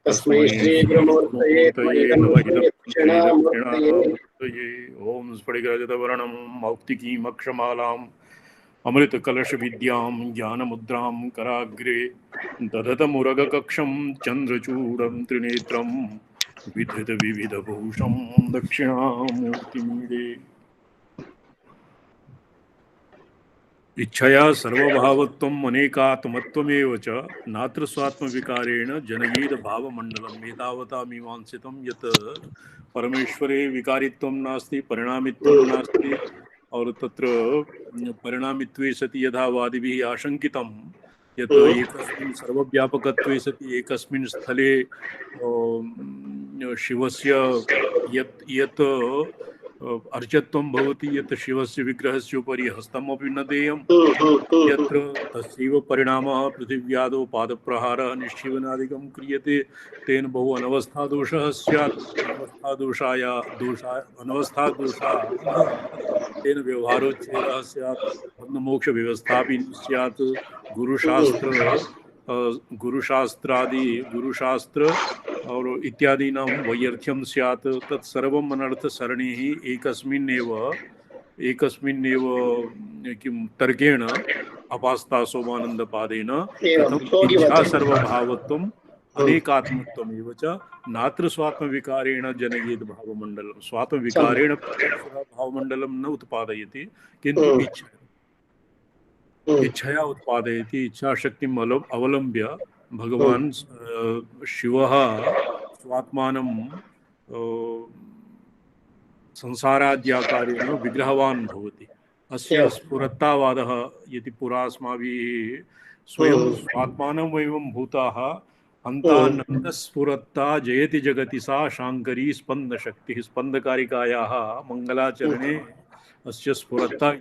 तस्मै श्री गुरुमूर्तये नमः दक्षिणामूर्तये। ओम स्फटिकरजतवर्णं मौक्तिकीमक्षमालाम् अमृतकलशविद्यां ज्ञानमुद्रां कराग्रे दधतमुरगकक्षं चन्द्रचूडं त्रिनेत्रं विधृतविविधभूषं दक्षिणामूर्तिमीडे। इच्छया सर्वभावत्वम् अनेकात्मत्वमेव च नात्र स्वात्मविकारेण जनयेद भावमण्डलम्। एतावता मीमांसितं यत् परमेश्वरे विकारित्वं नास्ति, परिणामित्वं नास्ति, और तत्र परिणामित्वे सति यथा वादिभिः आशंकितं यत् एकस्मिन् सर्वव्यापकत्वे सति एकस्मिन् स्थले शिवस्य यत् अर्चत्वं भवति, यत् शिवस्य विग्रहस्य उपरि हस्तमपि न देयं, यत्र तस्यैव परिणामः पृथिव्यादौ पादप्रहारः निश्चीवनादिकं क्रियते, तेन बहु अनवस्थादोषः स्यात्। अनवस्थादोषाः तेन व्यवहारोच्छेदः स्यात्, बन्धमोक्षव्यवस्थापि न स्यात्। गुरुशास्त्र और इत्यादीनां वैयर्थ्यं स्यात्। तत्सर्वम् अनर्थसरणिः एकस्मिन्नेव किं तर्केण अपास्ता सोमानन्दपादेन कथम् इच्छा सर्वभावत्वम् अनेकात्मत्वमेव च नात्र स्वात्मविकारेण जनयेद भावमण्डलम्। स्वात्मविकारेण भावमण्डलं न उत्पादयति, किन्तु इच्छया उत्पादयति। इच्छाशक्तिम् अवलम्ब्य भगवान् शिवः स्वात्मानं संसाराद्याकारेण विग्रहवान् भवति। अस्य स्फुरत्तावादः यदि पुरा अस्माभिः स्वयं स्वात्मानम् एवं भूताः अन्तानन्दस्फुरत्ता जयति जगति सा शाङ्करी स्पन्दशक्तिः। स्पन्दकारिकायाः मङ्गलाचरणे अस्य स्फुरत्ता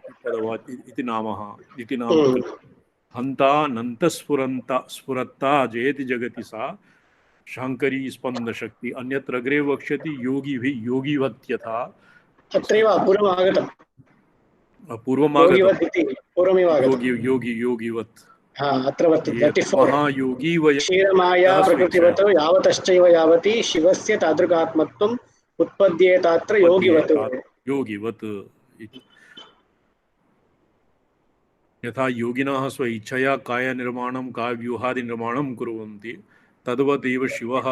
इति नाम स्फुरत्ता जयति जगति सा शाङ्करी स्पन्दशक्ति। अन्यत्र अग्रे वक्ष्यति योगिभिः योगिवत्यथा। अत्रैव पूर्वमागतं योगिवत् अत्र वर्तते। महायोगी वय क्षीरमाया प्रकृतिवतो यावतश्चैव यावती शिवस्य तादृगात्मत्वम् उत्पद्येतात्र योगिवत् इति। यथा योगिनः स्व इच्छया कायनिर्माणं काव्यूहादिनिर्माणं कुर्वन्ति, तद्वत् एव शिवः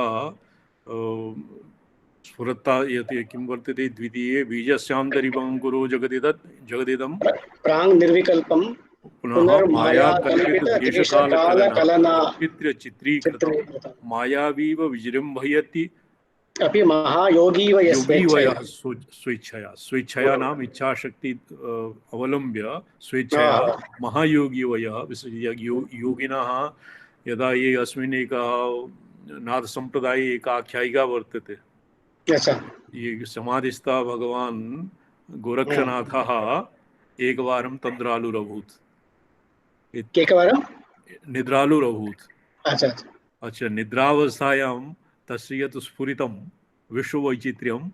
स्फुरत्ता यत् किं वर्तते द्वितीये बीजस्यान्तरिवङ्कुरो जगदिदं प्राङ् निर्विकल्पं पुनः माया चित्रीकृतं मायावीव विजृम्भयति अपि महायोगी वयः स्वेच्छया नाम इच्छाशक्ति अवलम्ब्य स्वेच्छया महायोगी वयः योगिनः यदा ये अस्मिन् एकः नाथ संप्रदाये एका आख्यायिका वर्तते। ये समाधिस्था भगवान् गोरक्षनाथः एकवारं तन्द्रालुरभूत्। निद्रालुरभूत्। अच्छा, निद्रावस्थायां तस्य यत् स्फुरितं विश्ववैचित्र्यं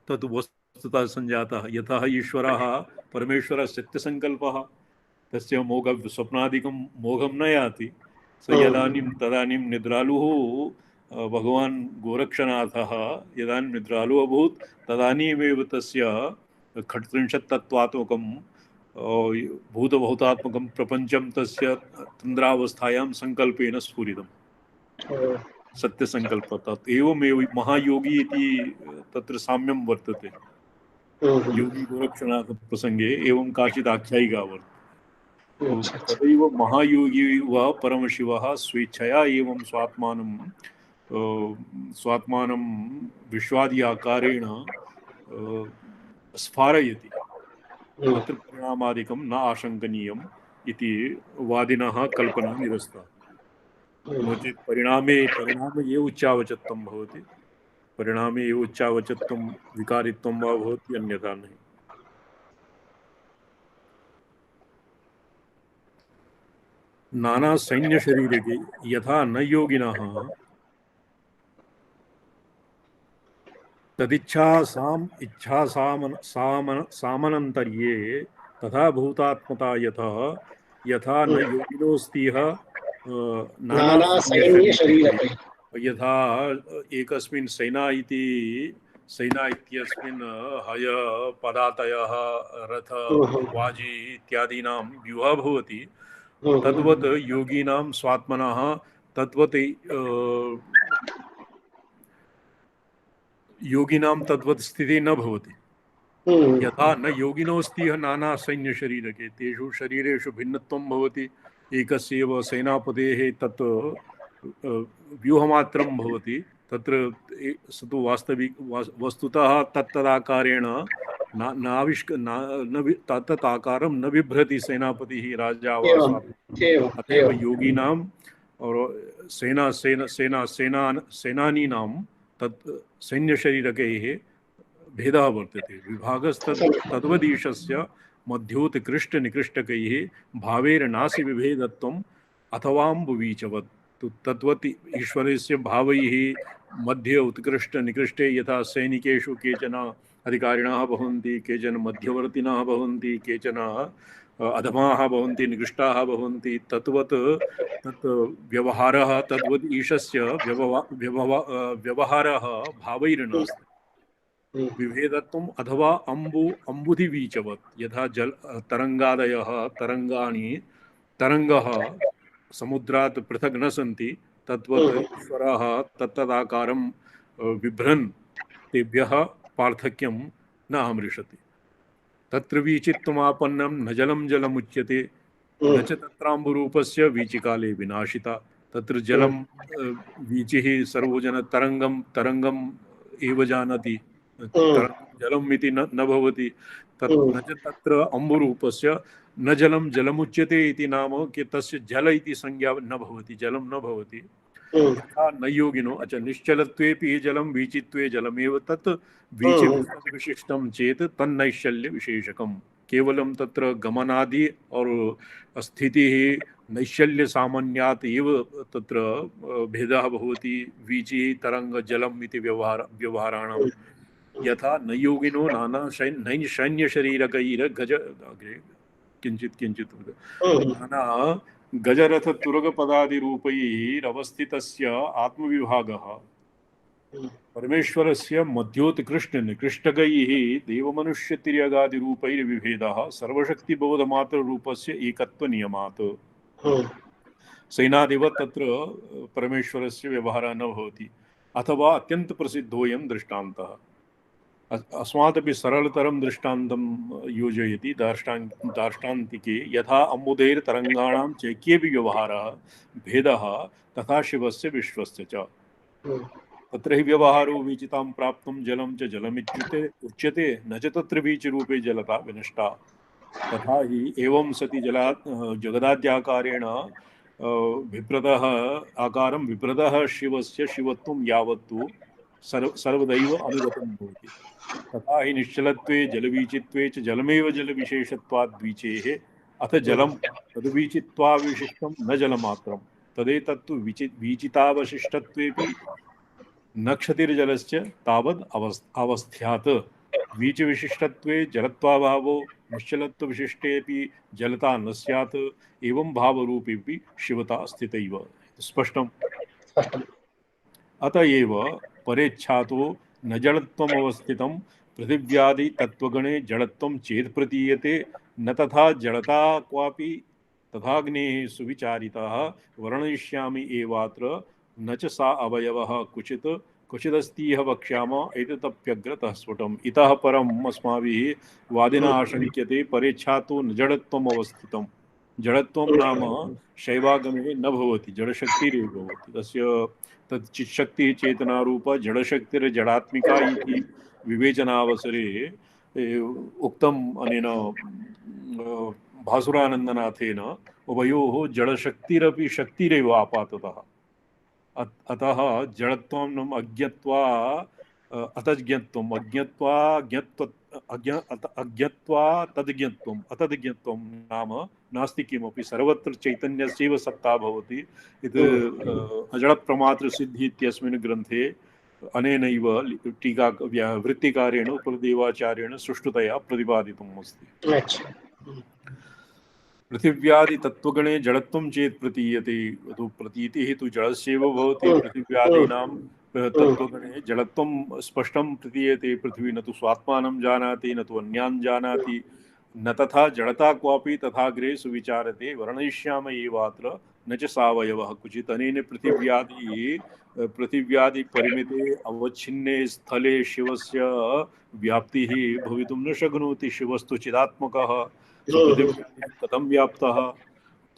तत् वस्तुतः सञ्जातः। यतः ईश्वरः परमेश्वरः सत्यसङ्कल्पः, तस्य स्वप्नादिकं मोघं न याति। स तदानीं निद्रालुः भगवान् गोरक्षनाथः यदानीं निद्रालुः अभूत्, तदानीमेव तस्य खट्त्रिंशत्तत्त्वात्मकं भूतभौतात्मकं प्रपञ्चं तस्य तन्द्रावस्थायां सङ्कल्पेन स्फुरितम्। सत्यसङ्कल्पः एवमेव महायोगी इति तत्र साम्यं वर्तते। योगी गोरक्षनाथ प्रसंगे एवं काचित् आख्यायिका वर्तते। तदैव महायोगी वा परमशिवः स्वेच्छया एवं स्वात्मानं विश्वादि आकारेण स्फारयति। तत्र परिणामादिकं न आशङ्कनीयम् इति वादिनः कल्पना निरस्ता। नो चेत् परिणामे एव उच्चावचत्वं भवति, परिणामे एव उच्चावचत्वं विकारित्वं वा भवति, अन्यथा नहि। नाना सैन्य शरीरे यथा न योगिनः सामनन्तर्ये तथा भूतात्मता यथा न योगिनोऽस्तिह नाना सैन्य शरीरे यथा एकस्मिन् सेना इत्यस्मिन् हय पदातयः रथ वाजी इत्यादीनां व्यूहः भवति तद्वत् योगिनां स्वात्मनः तद्वत् योगिनां तद्वत् स्थितिः न भवति यथा न योगिनोऽस्ति नाना सैन्यशरीरके तेषु शरीरेषु भिन्नत्वं भवति एकस्यैव सेनापतेः तत् व्यूहमात्रं भवति तत्र स तु वास्तविक वस्तुतः तत्तदाकारेण तत् आकारं न बिभ्रति सेनापतिः राजा वा स्वात्मनः अतएव योगिनां और सेनानीनां तत् सैन्यशरीरकैः भेदः वर्तते विभागस्तद्वदीशस्य मध्योत्कृष्टनिकृष्टकैः भावैर्नासि विभेदत्वम् अथवाम्बुवीचवत् तद्वत् ईश्वरस्य भावैः मध्ये उत्कृष्ट निकृष्टे यथा सैनिकेषु केचन अधिकारिणः भवन्ति केचन मध्यवर्तिनः भवन्ति केचन अधमाः भवन्ति निकृष्टाः भवन्ति तद्वत् तत् व्यवहारः तद्वत् ईशस्य व्यवहारः भावैर्नास्ति विभेदत्वम् अथवा अम्बुधिवीचवत् यथा तरङ्गादयः तरङ्गः समुद्रात् पृथक् न सन्ति तद्वत् ईश्वरः तत्तदाकारं बिभ्रन् तेभ्यः पार्थक्यं न आमृशति तत्र वीचित्वमापन्नं न जलं जलमुच्यते न च तत्राम्बुरूपस्य वीचिकाले विनाशिता तत्र जलं वीचिः सर्वजन तरङ्गम् एव जानाति जलम् इति न भवति न च तत्र अम्बुरूपस्य न जलं जलमुच्यते इति नाम कि तस्य जल इति संज्ञा न भवति जलं न भवति यथा न योगिनो अच्छा निश्चलत्वेपि जलं वीचित्वे जलमेव तत् वीचिविशिष्टं चेत् तन्नैश्चल्य विशेषकं केवलं तत्र गमनादि और स्थितिः नैश्चल्य सामान्यात् एव तत्र भेदः भवति वीचि तरंग जलम् इति व्यवहाराणां यथा न योगिनो नाना सैन्यशरीरकैर्गज किंचित नाना गजरथ तुरगपदादिरूपैरवस्थितस्य आत्मविभागः परमेश्वरस्य मध्योत्कृष्ट निकृष्टकैः देवमनुष्यतिर्यगादिरूपैर्विभेदः सर्वशक्तिबोधमात्ररूपस्य एकत्वनियमात् सेनादिवत् तत्र परमेश्वरस्य व्यवहारः न भवति अथवा अत्यन्तप्रसिद्धोऽयं दृष्टान्तः अस्मादपि सरलतरं दृष्टान्तं योजयति दार्ष्टान्तिके यथा अम्बुदैर्तरङ्गाणां चैक्येऽपि व्यवहारः भेदः तथा शिवस्य विश्वस्य च तत्र हि व्यवहारो वीचितां प्राप्तुं जलं च जलमित्युच्यते न च तत्र वीचिरूपे जलता विनष्टा तथा हि एवं सति जगदाद्याकारेण विप्रतः आकारं विप्रतः शिवस्य शिवत्वं यावत्तु सर्वदैव अनुगतं भवति तथा हि निश्चलत्वे जलवीचित्वे च जलमेव जलविशेषत्वाद्वीचेः अथ जलं तद्वीचित्वाविशिष्टं न जलमात्रं तदेतत्तु वीचितावशिष्टत्वेपि न क्षतिर्जलस्य तावद् अवस्थ्यात् वीचिविशिष्टत्वे जलत्वाभावो निश्चलत्वविशिष्टेऽपि जलता न स्यात् एवं भावरूपेऽपि शिवता स्थितैव स्पष्टम् अतएव परेच्छातो न जडत्वमवस्थितं पृथिव्यादि तत्त्वगणे जडत्वं चेत् प्रतीयते न तथा जडता क्वापि तथाग्नेः सुविचारितः वर्णयिष्यामि एवात्र न च सा अवयवः क्वचिदस्तीह वक्ष्यामः एतदप्यग्रतः स्फुटम् इतः परम् अस्माभिः वादिना आशङ्क्यते परेच्छातो न जडत्वम् अवस्थितं जडत्वं नाम शैवागमे न भवति जडशक्तिरेव भवति तस्य तत् चित्शक्तिः चेतनारूपा जडशक्तिर्जडात्मिका इति विवेचनावसरे उक्तम् अनेन भासुरानन्दनाथेन उभयोः जडशक्तिरपि शक्तिरेव आपाततः अतः जडत्वम् अज्ञत्वा अतज्ञत्वम् अज्ञत्वा तद्ज्ञत्वम् अतद्ज्ञत्वं नाम नास्ति किमपि सर्वत्र चैतन्यस्यैव सत्ता भवति इति अजडप्रमात्रसिद्धि इत्यस्मिन् ग्रन्थे अनेनैव टीका वृत्तिकारेण उपदेवाचार्येण सुष्ठुतया प्रतिपादितम् अस्ति पृथिव्यादि तत्त्वगणे जडत्वं चेत् प्रतीयते, तो प्रतीतिः तु जडस्यैव भवति। पृथिव्यादीनां तत्त्वगणे जडत्वं स्पष्टं प्रतीयते। पृथ्वी न तु स्वात्मानं जानाति न तु अन्यान् जानाति, न तथा जडता क्वापि तथाग्रे सुविचारते। वर्णयिष्यामः एवात्र न च सावयवः क्वचित्। अनेन पृथिव्यादि परिमिते अवच्छिन्ने स्थले शिवस्य व्याप्तिः भवितुं न शक्नोति। शिवस्तु चिदात्मकः, सो पृथिव्यादि कथं व्याप्तः?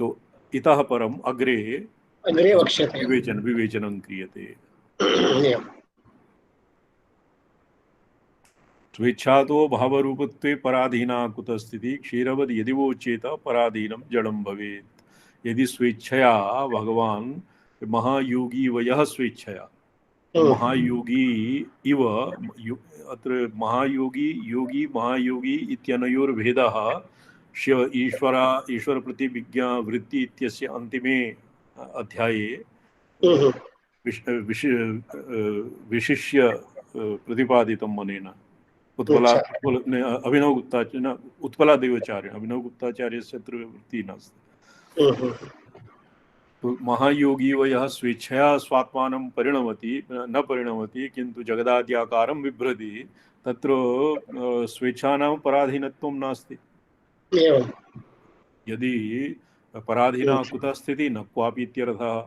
तो इतः परम् अग्रे अग्रे वक्ष्यते। विवेचनं क्रियते। एवम्। स्वेच्छातो भावरूपत्वे पराधीना कुतस्थितिः, क्षीरवद् यदि वोच्येत पराधीनं जडं भवेत्। यदि स्वेच्छया भगवान् महायोगी वयः स्वेच्छया, महायोगी इव अत्र महायोगी योगी महायोगी इत्यनयोर्भेदः ईश्वर प्रतिविज्ञा वृत्ति इत्यस्य अन्तिमे अध्याये विशिष्य प्रतिपादितं मनेन। उत्पलादेवाचार्यस्य अत्र वृत्तिः नास्ति। तो महायोगी वयः स्वेच्छया स्वात्मानं परिणमति न परिणमति, किन्तु जगदाद्याकारं बिभ्रति। तत्र स्वेच्छानां पराधीनत्वं नास्ति। यदि पराधीना कुतः स्थितिः न क्वापि इत्यर्थः।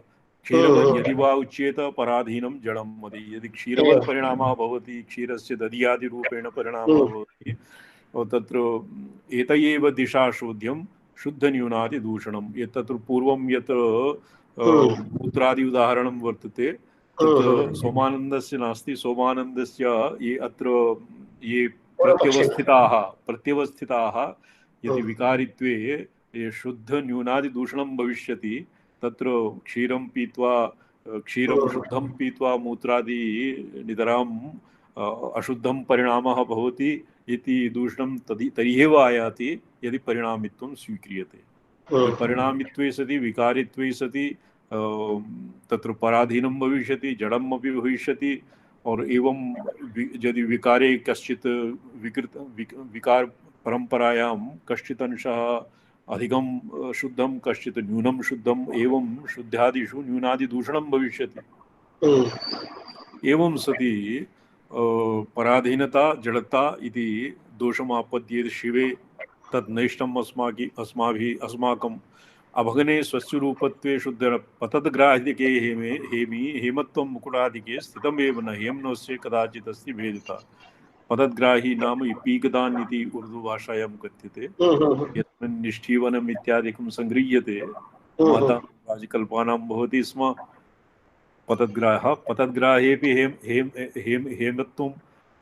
क्षीरवत् यदि वा उच्येत पराधीनं जडं मदि। यदि क्षीरवत् परिणामः भवति, क्षीरस्य दधियादिरूपेण परिणामः भवति, तत्र एत एव दिशा शोध्यं शुद्धन्यूनादिदूषणं। तत्र पूर्वं यत् मूत्रादि उदाहरणं वर्तते तत्र सोमानन्दस्य नास्ति। सोमानन्दस्य ये अत्र ये प्रत्यवस्थिताः यदि विकारित्वे ये शुद्ध न्यूनादिदूषणं भविष्यति, तत्र क्षीरं पीत्वा क्षीरं शुद्धं पीत्वा मूत्रादि नितराम् अशुद्धं परिणामः भवति इति दूषणं तर्ह्येव आयाति यदि परिणामित्वं स्वीक्रियते। परिणामित्वे सति विकारित्वे सति तत्र पराधीनं भविष्यति, जडम् अपि भविष्यति। और एवं यदि विकारे कश्चित् विकार परंपरायां कश्चित् अंशः अधिकं शुद्धं कश्चित् न्यूनं शुद्धम्, एवं शुद्धादिषु न्यूनादिदूषणं भविष्यति। एवं सति पराधीनता जडता इति दोषमापद्येत शिवे, तद् नैष्टम् अस्माकम् अभगने स्वस्वरूपत्वे शुद्ध पतद्ग्राहिके हेमत्वं मुकुटादिके स्थितमेव न हेम्नोस्य कदाचित् अस्ति भेदता। पतद्ग्राही नाम पीकदान इति उर्दू भाषायां कथ्यते। यस्मिन् निष्ठीवनम् इत्यादिकं संगृह्यते महतां राजकल्पानां भवति स्म। पतद्ग्राहेऽपि हेमत्वं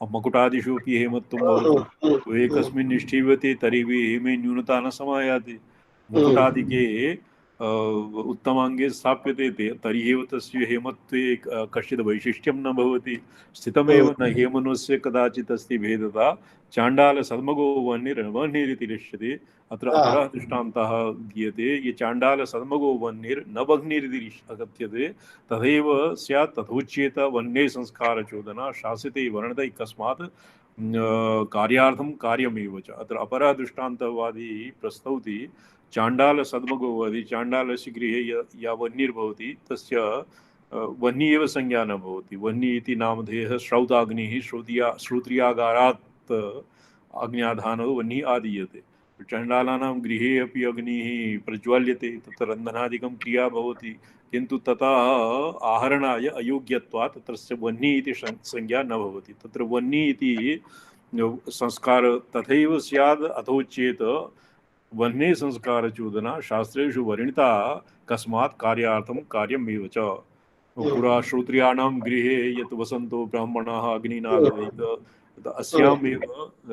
मकुटादिषु अपि हेमत्वं भवति। एकस्मिन् निष्ठीयते तर्हि हेमे न्यूनता न समायाति। मुकुटादिके उत्तमाङ्गे स्थाप्यते तर्हि एव तस्य हेमत्वे कश्चित् वैशिष्ट्यं न भवति। स्थितमेव न हेमनोस्य कदाचित् अस्ति भेदता। चाण्डाल सद्मगो वह्निर्वह्निरिति लिख्यते। अत्र अपरः दृष्टान्तः दीयते। ये चाण्डाल सद्मगो वह्निर्न वह्निरिति कथ्यते, तथैव स्यात् तथोच्येत वह्ने संस्कारचोदना शास्यते वर्णत कस्मात् कार्यार्थं कार्यमेव च। अत्र अपरः दृष्टान्तवादी प्रस्तौति। चाण्डाल सद्मगो वदति, चाण्डालस्य गृहे या वह्निर्भवति तस्य वह्नि एव संज्ञा न भवति। वह्नि इति नामधेयः श्रौताग्निः, श्रोत्रियागारात् अग्न्याधानो वह्निः आदीयते। चण्डालानां गृहे अपि अग्निः प्रज्वाल्यते, तत्र रन्धनादिकं क्रिया भवति, किन्तु तथा आहरणाय अयोग्यत्वात् तत्रस्य वह्निः इति संज्ञा न भवति। तत्र वह्निः इति संस्कार तथैव स्यात् अथोच्येत वह्ने संस्कारचोदना शास्त्रेषु वर्णिता कस्मात् कार्यार्थं कार्यमेव च। पुरा श्रोत्रियाणां गृहे यत् वसन्तो ब्राह्मणाः अग्निनागदैत, अस्याम् एव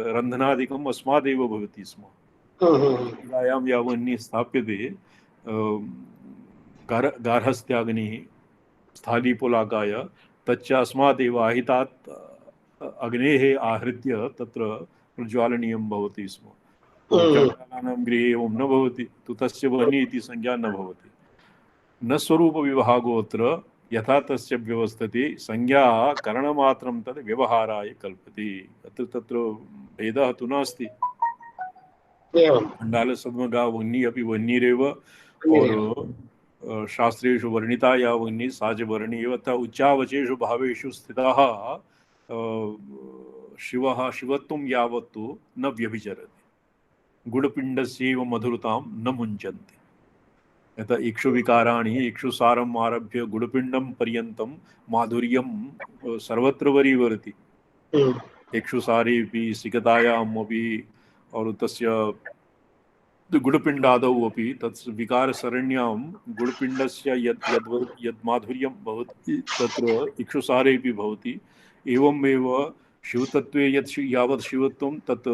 रन्धनादिकम् अस्मादेव भवति स्म। चूडायां या वह्निः स्थाप्यते, गार्हस्थ्याग्निः स्थालीपुलाकाय, तच्च अस्मादेव आहितात् अग्नेः आहृत्य तत्र प्रज्वालनीयं भवति स्म। चण्डालानां गृहे एवं न भवति, तु तस्य वह्निः इति संज्ञा न भवति। न स्वरूपविभागोऽत्र यथा तस्य व्यवस्थते संज्ञा करणमात्रं तद् व्यवहाराय कल्पते। अत्र तत्र भेदः तु नास्ति। एवं खण्डालसद्मगा वह्नि अपि वह्निरेव, और अन्यदेव। शास्त्रेषु वर्णिता या वह्नि सा च वर्णी एव। अतः उच्चावचेषु भावेषु स्थिताः शिवः शिवत्वं यावत्तु न व्यभिचरति, गुडपिण्डस्यैव मधुरतां न मुञ्चन्ति। यतः इक्षुविकाराणि इक्षुसारम् आरभ्य गुडपिण्डं पर्यन्तं माधुर्यं सर्वत्र वरीवर्ति। इक्षुसारेऽपि सिकतायाम् अपि और तस्य गुडपिण्डादौ अपि तत् विकारसरण्यां गुडपिण्डस्य यद् माधुर्यं भवति तत्र इक्षुसारेऽपि भवति। एवमेव शिवतत्त्वे यावत् शिवत्वं तत्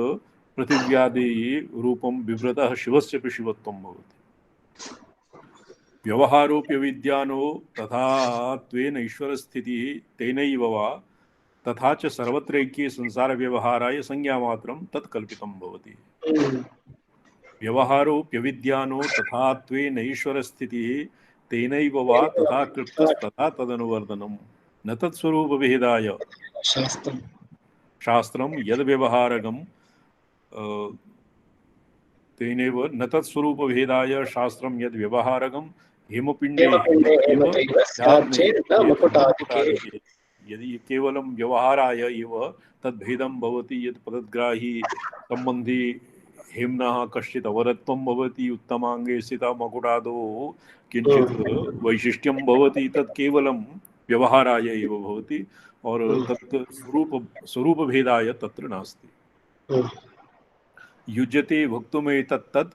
पृथिव्यादेः रूपं बिभ्रतः शिवस्यपि शिवत्वं भवति। व्यवहारोऽप्यविद्यानो तथा त्वेन ईश्वरस्थितिः तेनैव वा तथा च सर्वत्रैक्ये संसारव्यवहाराय संज्ञामात्रं तत् कल्पितं भवति। व्यवहारोऽप्यविद्यानो तथा त्वेन ईश्वरस्थितिः तेनैव वा तथा कृप्तस्तथा तदनुवर्तनं न तत्स्वरूपभेदाय शास्त्रं यद्व्यवहारकं तेनैव न तत्स्वरूपभेदाय शास्त्रं यद्व्यवहारकं हेमपिण्डे हेमतैव स्यात् न युज्येत मुकुटादिके। यदि केवलं व्यवहाराय एव तद्भेदं भवति, यत् पदग्राही सम्बन्धी हेम्नः कश्चित् अवरत्वं भवति, उत्तमाङ्गे स्थिता मकुटादौ किञ्चित् वैशिष्ट्यं भवति, तत् केवलं व्यवहाराय एव भवति और तत् स्वरूपभेदाय तत्र नास्ति। युज्यते भोक्तुमेतत्तद्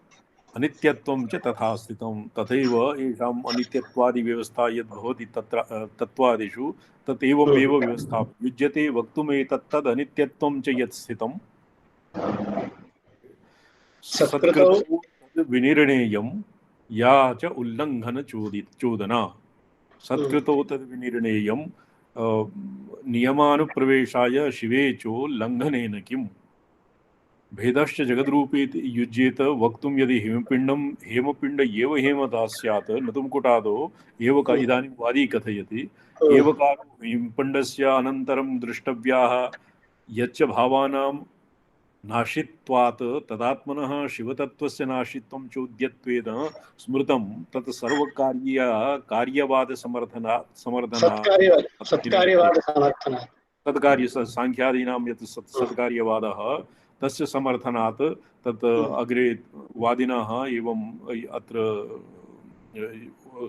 अनित्यत्वं च तथा स्थितं। तथैव येषाम् अनित्यत्वादि व्यवस्था यद् भवति तत्र तत्त्वादिषु तत् एवमेव व्यवस्था युज्यते वक्तुमेतत्तद् अनित्यत्वं च यत् स्थितं सत्कृतौ तद् विनिर्णेयं या च उल्लङ्घन चोदना। सत्कृतौ तद् विनिर्णेयं नियमानुप्रवेशाय शिवे चोल्लङ्घनेन किम्। भेदश्च जगद्रूपे युज्येत वक्तुं यदि हेमपिण्ड एव हेमता स्यात् न तु मुकुटादौ एव इदानीं वादी कथयति एवकारो हेमपिण्डस्य अनन्तरं द्रष्टव्याः यच्च भावानां नाशित्वात् तदात्मनः शिवतत्त्वस्य नाशित्वं चोद्यत्वेन स्मृतं तत् सर्वकार्यवाद समर्थनात् तत्कार्य सांख्यादीनां यत् सत्कार्यवादः तस्य समर्थनात् तत् अग्रे वादिनः एवं अत्र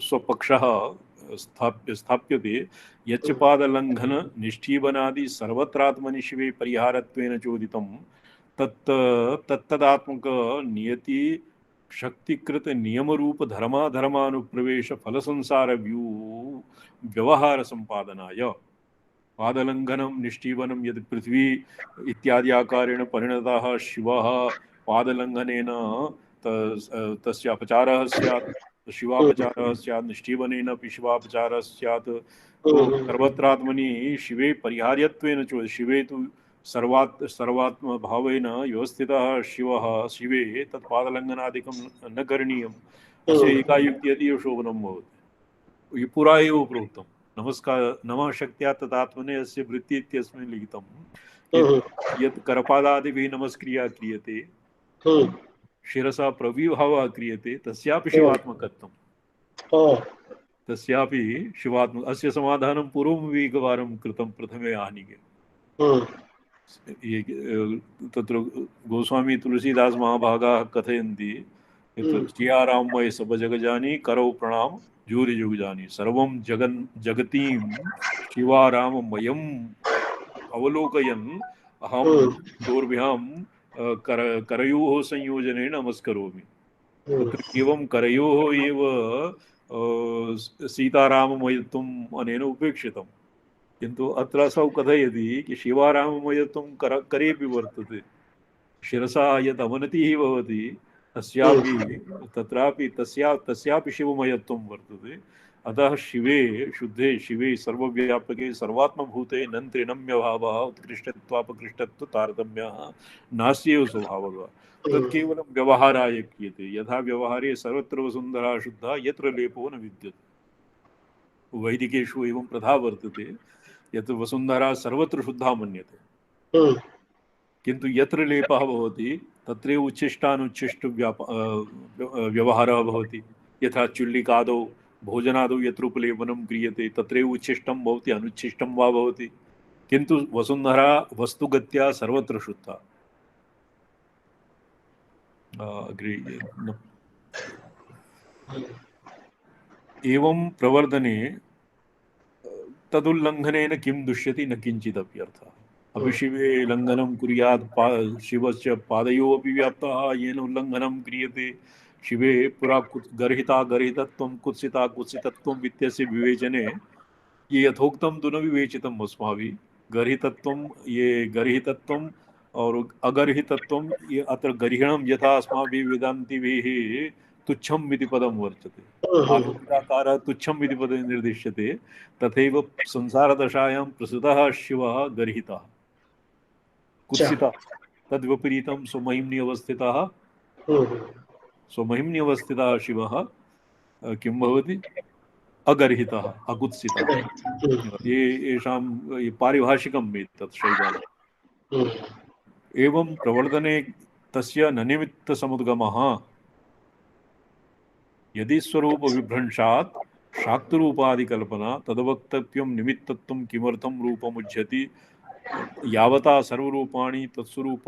स्वपक्षः स्थाप्यते। यच्च पादलङ्घन निष्ठीवनादि सर्वत्रात्मनि शिवे परिहारत्वेन चोदितं तत्तदात्मक नियति शक्तिकृत नियमरूप धर्मानुप्रवेश फलसंसार व्यवहार संपादनाय पादलङ्घनं निष्ठीवनं यद् पृथ्वी इत्यादि आकारेण परिणतः शिवः पादलङ्घनेन तस्य अपचारः स्यात्, शिवापचारः स्यात्, निष्ठीवनेन अपि शिवापचारः स्यात्। सर्वत्रात्मनि शिवे परिहार्यत्वेन च शिवे तु सर्वात्म भावेन व्यवस्थितः शिवः शिवे तत् पादलङ्घनादिकं न करणीयम्। अस्य एका युक्तिः अतीव शोभनं भवति। पुरा एव प्रोक्तं नमस्कार नमः शक्त्या तदात्मने अस्य वृत्ति इत्यस्मिन् लिखितं यत् करपादादिभिः नमस्क्रिया क्रियते शिरसा प्रविभावः क्रियते तस्यापि शिवात्मकत्वं तस्यापि शिवात्मक अस्य समाधानं पूर्वम् एकवारं कृतं प्रथमे आह्निके। तत्र गोस्वामी तुलसीदास महाभागाः कथयन्ति यत् सियाराममय सब जग जानी करौ प्रणाम जूरि जुग जानी सर्वं जगतीं शिवाराममयम् अवलोकयन् अहं दोर्भ्यां करयोः संयोजने नमस्करोमि। तत्र एवं करयोः एव सीताराममयत्वम् अनेन उपेक्षितं, किन्तु अत्र असौ कथयति कि शिवाराममयत्वं करेपि वर्तते। शिरसा यत् अवनतिः भवति तस्यापि तत्रापि तस्यापि शिवमयत्वं वर्तते। अतः शिवे शुद्धे शिवे सर्वव्यापके सर्वात्मभूते नन्त्रिनम्यभावः उत्कृष्टत्वापकृष्टत्व तारतम्यः नास्त्येव स्वभावः। तत् केवलं व्यवहाराय क्रियते। यथा व्यवहारे सर्वत्र वसुन्धरा शुद्धा यत्र लेपो न विद्यते। वैदिकेषु एवं प्रथा वर्तते यत् वसुन्धरा सर्वत्र शुद्धा मन्यते। किन्तु यत्र लेपः भवति तत्रैव उच्छिष्टानुच्छिष्ट व्यवहारः भवति। यथा चुल्लिकादौ भोजनादौ यत्र उपलेपनं क्रियते तत्रैव उच्छिष्टं भवति, अनुच्छिष्टं वा भवति। किन्तु वसुन्धरा वस्तुगत्या सर्वत्र शुद्धा। एवं प्रवर्धने तदुल्लङ्घनेन किं दुष्यति न किञ्चिदपि अर्थः। अभिशिवे लङ्घनं कुर्यात् शिवस्य पादयोः अपि व्याप्ताः येन उल्लङ्घनं क्रियते। शिवे पुरा गर्हिता गर्हितत्वं कुत्सिता कुत्सितत्वम् इत्यस्य विवेचने ये यथोक्तं तु न विवेचितम् अस्माभिः। गर्हितत्वं ये गर्हितत्वं और अगर्हितत्वं ये अत्र गर्हिणं यथा अस्माभिः वेदान्तिभिः तुच्छम् इति पदं वर्तते, आलोकिताकारः तुच्छम् इति पदे निर्दिश्यते, तथैव संसारदशायां प्रसृतः शिवः गर्हितः कुत्सितः तद्विपरीतं स्वमहिम्नि अवस्थितः स्वमहिम्नि अवस्थितः शिवः किं भवति अगर्हितः अकुत्सितः। येषां पारिभाषिकम् एतत् शैवालं। एवं प्रवर्धने तस्य न निमित्तसमुद्गमः। यदि स्वरूप विभ्रंशात् शाक्तरूपादिकल्पना तद्वक्तव्यं निमित्तत्वं किमर्थं रूपमुज्झति यावता सर्वरूपाणि तत्स्वरूप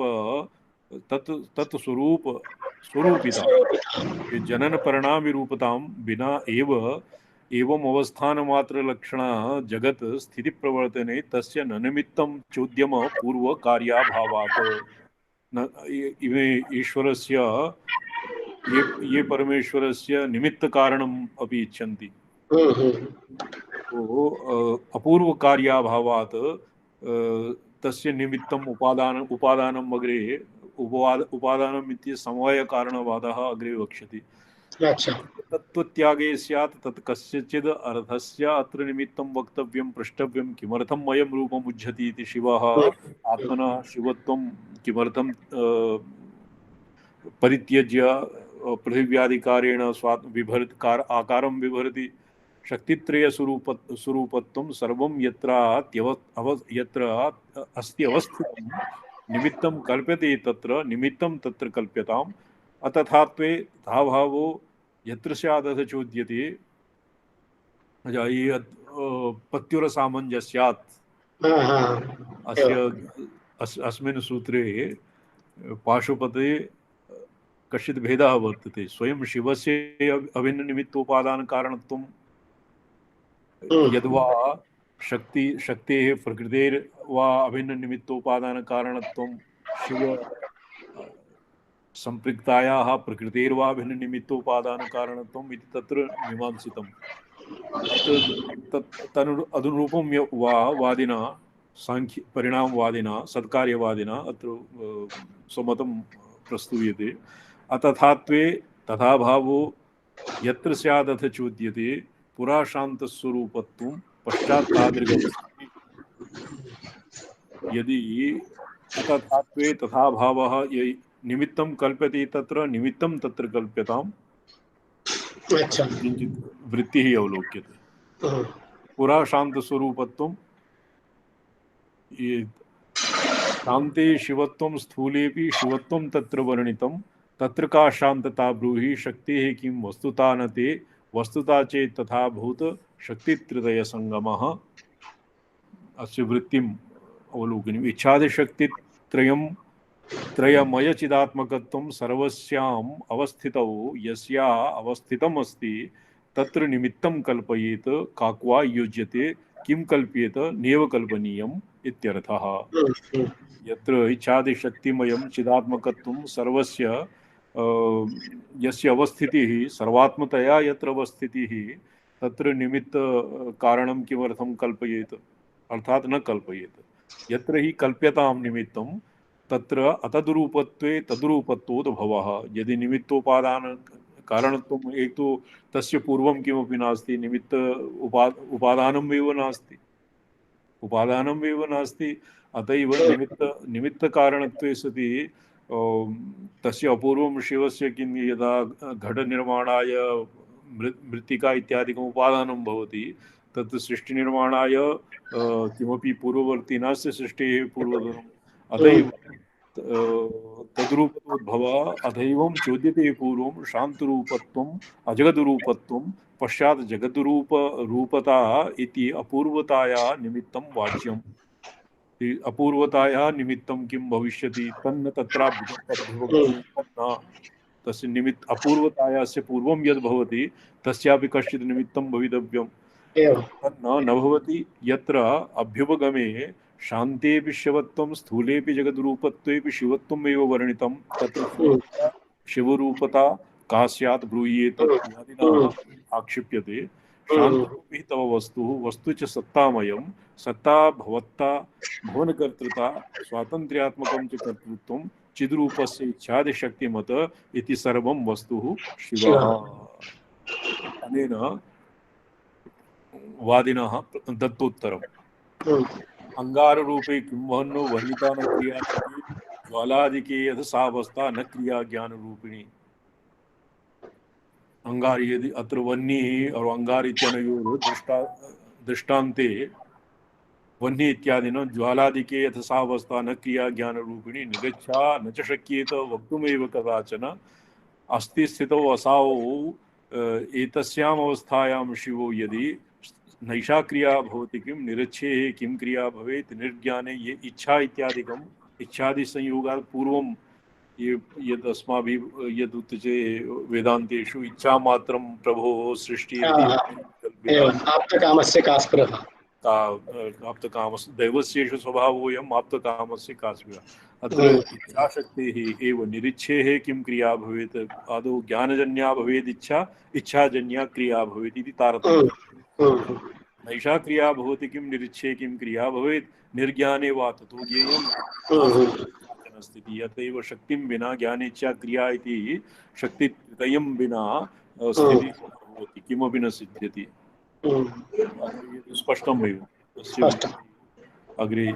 तत् स्वरूप स्वरूपिता जनन परिणामी रूपतां बिना एवं अवस्थान मात्र लक्षण जगत स्थिति प्रवर्तने तस्य न निमित्तं चोद्यम पूर्व कार्याभावात् न इमे ईश्वरस्य ये परमेश्वरस्य निमित्त कारणम् अपि इच्छन्ति। तो अपूर्व कार्याभावात् तस्य निमित्तम् उपादानम् अग्रे उपादानम् इति समवाय कारणवादः अग्रे वक्ष्यति। तत्त्वत्यागे स्यात् तत् कस्यचिद् अर्थस्य अत्र निमित्तं वक्तव्यं पृष्टव्यं किमर्थम् अयं रूपमुज्झति इति शिवः आत्मनः शिवत्वं किमर्थं परित्यज्य पृथिव्यादिकारेण आकारं बिभर्ति। शक्तित्रय स्वरूपत्वं सर्वं यत्र अस्ति अवस्थितं निमित्तं कल्प्यते तत्र निमित्तं तत्र कल्प्यताम्। अतथात्वे तथा भावो यत्र स्यादथ चोद्यते पत्युरसामञ्जस्यात्। अस्मिन् सूत्रे पाशुपते कश्चित् भेदः वर्तते। स्वयं शिवस्य अभिन्न निमित्तोपादान कारणत्वं यद्वा शक्तेः प्रकृतेर्वा अभिन्न निमित्तोपादान कारणत्वं शिव संपृक्तायाः प्रकृतेर्वा भिन्न निमित्तोपादान कारणत्वम् इति तत्र मीमांसितम्। तदनुरूपं वा वादिना सांख्य परिणामवादिना सत्कार्यवादिना अत्र स्वमतं प्रस्तूयते। अतथात्वे तथा भावो यत्र स्यादथ चोद्यते पुरा शान्तस्वरूपत्वं पश्चात् तादृगमस्ति। यदि अतथात्वे तथा भावः निमित्तं कल्प्यते तत्र निमित्तं तत्र कल्प्यताम्। किञ्चित् वृत्तिः अवलोक्यते। पुरा शान्तस्वरूपत्वं शान्ते शिवत्वं स्थूलेऽपि शिवत्वं तत्र वर्णितं तत्र का शान्तता ब्रूहि शक्तेः किं वस्तुता न ते वस्तुता चेत् तथा भूत शक्तित्रय संगमः। अस्य वृत्तिम् अवलोकनीयम्। इच्छादिशक्तित्रयं त्रयमय चिदात्मकत्वं सर्वस्याम् अवस्थितौ यस्या अवस्थितम् अस्ति तत्र निमित्तं कल्पयेत काक्वा युज्यते किं कल्प्येत नेव कल्पनीयम् इत्यर्थः। यत्र इच्छादिशक्तिमयं चिदात्मकत्वं सर्वस्य यस्य अवस्थितिः सर्वात्मतया यत्र अवस्थितिः तत्र निमित्त कारणं किमर्थं कल्पयेत अर्थात न कल्पयेत। यत्र हि कल्प्यतां निमित्तं तत्र अतद्रूपत्वे तद्रूपत्वोद भवः। यदि निमित्तोपादान कारणत्वम् एक तो तस्य पूर्वं किमपि नास्ति निमित्त उपादानमेव नास्ति उपादानमेव नास्ति अतएव निमित्त कारणत्वे सति तस्य अपूर्वं शिवस्य किं यदा घटनिर्माणाय मृत्तिका इत्यादिकम् उपादानं भवति तत् सृष्टिनिर्माणाय किमपि पूर्ववर्ती नास्य सृष्टेः पूर्वतरम्। अतएव तद्रूपतोद्भव अथैवं चोद्यते पूर्वं शान्तरूपत्वम् अजगद्रूपत्वं पश्चात् जगद्रूपता इति अपूर्वताया निमित्तं वाच्यम्। अपूर्वताया निमित्तं किं भविष्यति तन्न तत्राभ्युपगम्यते तन्न तस्य निमित्त अपूर्वतायास्य पूर्वं यद् भवति तस्यापि कश्चित् निमित्तं भवितव्यम्। एवं न भवति यत्र अभ्युपगमे शान्तेऽपि शिवत्वं स्थूलेऽपि जगद्रूपत्वेऽपि शिवत्वमेव वर्णितं तत्र शिवरूपता का स्यात् ब्रूयेत इत्यादिनाः आक्षिप्यते। शान्तरूपी तव वस्तुः वस्तु च सत्तामयं सत्ता भवत्ता भवनकर्तृता स्वातन्त्र्यात्मकं च कर्तृत्वं चिद्रूपस्य इच्छादिशक्तिमत इति सर्वं वस्तुः शिवः। अनेन वादिनः दत्तोत्तरम्। अंगाररूपे किं वहन्नो वर्णिता न क्रिया ज्वालादिके यथ सावस्था न क्रिया ज्ञान रूपिणी। अंगार यदि अत्र वह्निः और अंगार इत्यनयोः दृष्टान्ते वह्नि इत्यादिना ज्वालादिके यथ सावस्था न क्रिया ज्ञान रूपिणी निगच्छा न च शक्येत वक्तुमेव कदाचन अस्ति स्थितौ असौ एतस्याम् अवस्थायां शिवो यदि नैषा क्रिया भवति किं निरच्छेः किं क्रिया भवेत् निर्ज्ञाने ये इच्छा इत्यादिकम् इच्छादि संयोगात् पूर्वं ये यद् अस्माभिः यद् उच्यते वेदान्तेषु इच्छा मात्रं प्रभोः सृष्टिः आप्तकामस्य का स्पृहा आप्तकामस्य दैवस्येषु स्वभावोऽयम् आप्तकामस्य का स्पृहा। अत्र इच्छाशक्तेः एव निरिच्छेः किं क्रिया भवेत् आदौ ज्ञानजन्या भवेत् इच्छा इच्छाजन्या क्रिया भवेत् इति तारतम्यम्। नैषा क्रिया भवति किं निरिच्छे किं क्रिया भवेत् निर्ज्ञाने वा ततो ज्ञेयम् स्थितिः। अतएव शक्तिं विना ज्ञानेच्छा क्रिया इति शक्तित्रयं विना स्थितिः भवति किमपि न सिद्ध्यति। स्पष्टमेव अग्रे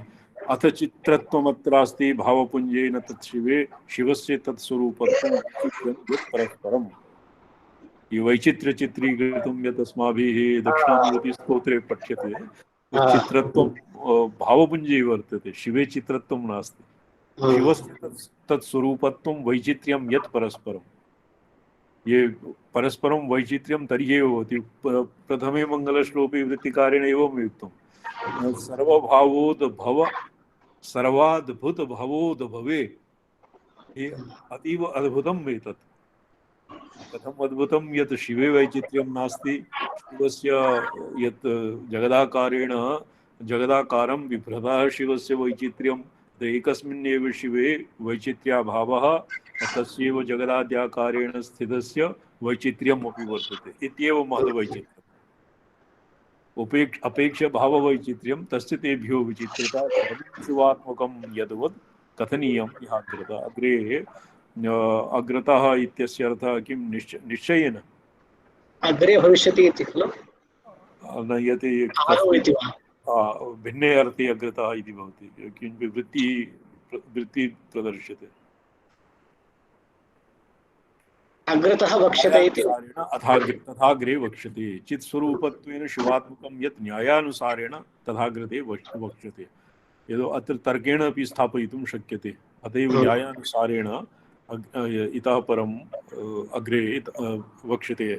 अथ चित्रत्वमत्रास्ति भावपुञ्जेन तत्शिवे शिवस्य तत्स्वरूपत्वं परस्परम्। ये वैचित्र्य चित्रीकृतं यत् अस्माभिः दक्षिणामूर्ति स्तोत्रे पठ्यते चित्रत्वं भावपुञ्जे वर्तते शिवे चित्रत्वं नास्ति। शिवस्य तत्स्वरूपत्वं वैचित्र्यं यत् परस्परम्। ये परस्परं वैचित्र्यं तर्हि एव भवति। प्रथमे मङ्गलश्लोके वृत्तिकारेण एवं युक्तं सर्वभावोद्भव सर्वाद्भुतभवोद्भवे। अतीव अद्भुतम् एतत्। कथम् अद्भुतं यत् शिवे वैचित्र्यं नास्ति शिवस्य यत् जगदाकारेण जगदाकारं बिभ्रतः शिवस्य वैचित्र्यं एकस्मिन्नेव शिवे वैचित्र्याभावः तस्यैव जगदाद्याकारेण स्थितस्य वैचित्र्यमपि वर्तते इत्येव महद्वैचित्र्यम्। अपेक्ष भाववैचित्र्यं तस्य तेभ्यो विचित्रता शिवात्मकं यद्वत् कथनीयम् इहाग्रता। अग्रे अग्रतः इत्यस्य अर्थः किं निश्चयेन अग्रे भविष्यति इति खलु न यत् भिन्ने अर्थे अग्रतः इति भवति किञ्चित् वृत्तिः प्रदर्श्यते। अग्रतः वक्ष्यते इति तथाग्रे वक्ष्यते चित् स्वरूपत्वेन शिवात्मकं यत् न्यायानुसारेण तथाग्रते वक्ष्यते। यदो अत्र तर्केण अपि स्थापयितुं शक्यते। अतएव न्यायानुसारेण इतः परम अग्रे वक्ष्यते।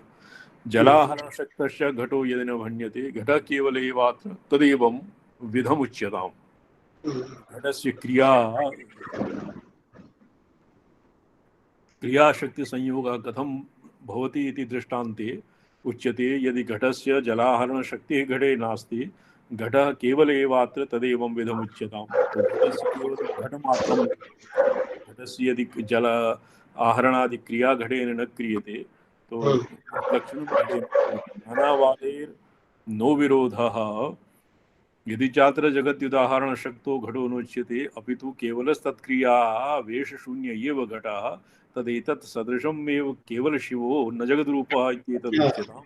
जलाहरणशक्तस्य घटो यदि न भण्यते घट केवल एवात्र तदेवं विधमुच्यताम्। घटस्य क्रियाशक्ति संयोगः कथं भवति इति दृष्टान्ते उच्यते। यदि घटस्य जलाहरणशक्तिः घटे नास्ति घटः केवल एवात्र तदेवं विधमुच्यताम्। तो घटस्य केवलं घटमात्रं घटस्य यदि जल आहरणादि क्रिया घटेन न क्रियते तो लक्षणं घटेन नानावादेर् नो विरोधः। यदि चात्र जगद्युदाहरण शक्तो घटो नोच्यते अपितु केवलस्तत्क्रिया वेशशून्य एव घटः तदेतत् सदृशम् एव केवल शिवो न जगद्रूपः इत्येतत् उच्यताम्।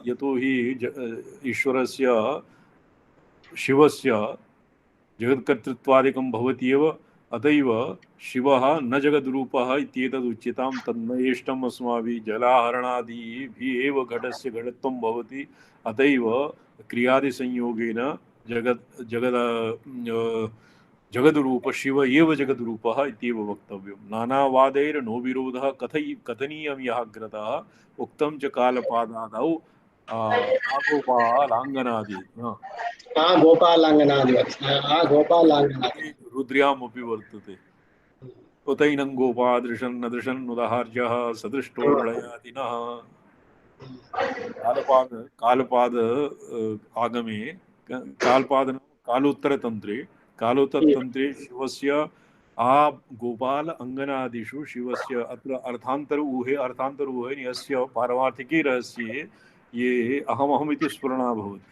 यतो हि ईश्वरस्य शिवस्य जगत्कर्तृत्वादिकं भवति एव अतएव शिवः न जगद्रूपः इत्येतत् उच्यतां। तन्मयेष्टम् अस्माभिः जलाहरणादिभिः एव घटस्य घटत्वं भवति। अतएव क्रियादिसंयोगेन जगद्रूप शिव एव जगद्रूपः इत्येव वक्तव्यं। नानावादैर्नो विरोधः कथनीयं यः ग्रतः उक्तं च कालपादादौ आगोपालाङ्गनादि गोपालाङ्गनादिवत् गोपालाङ्गनादि रुद्र्यामपि वर्तते। उतैनं गोपादृशन्नदृशन्नुदाहार्यः सदृष्टो मृळयातिनः। कालपाद आगमे कालपाद कालोत्तरतन्त्रे कालोत्तरतन्त्रे शिवस्य गोपाल अङ्गनादिषु शिवस्य अत्र अर्थान्तर ऊहे यस्य पारमार्थिके रहस्ये ये अहमहमिति स्फुरणा भवति।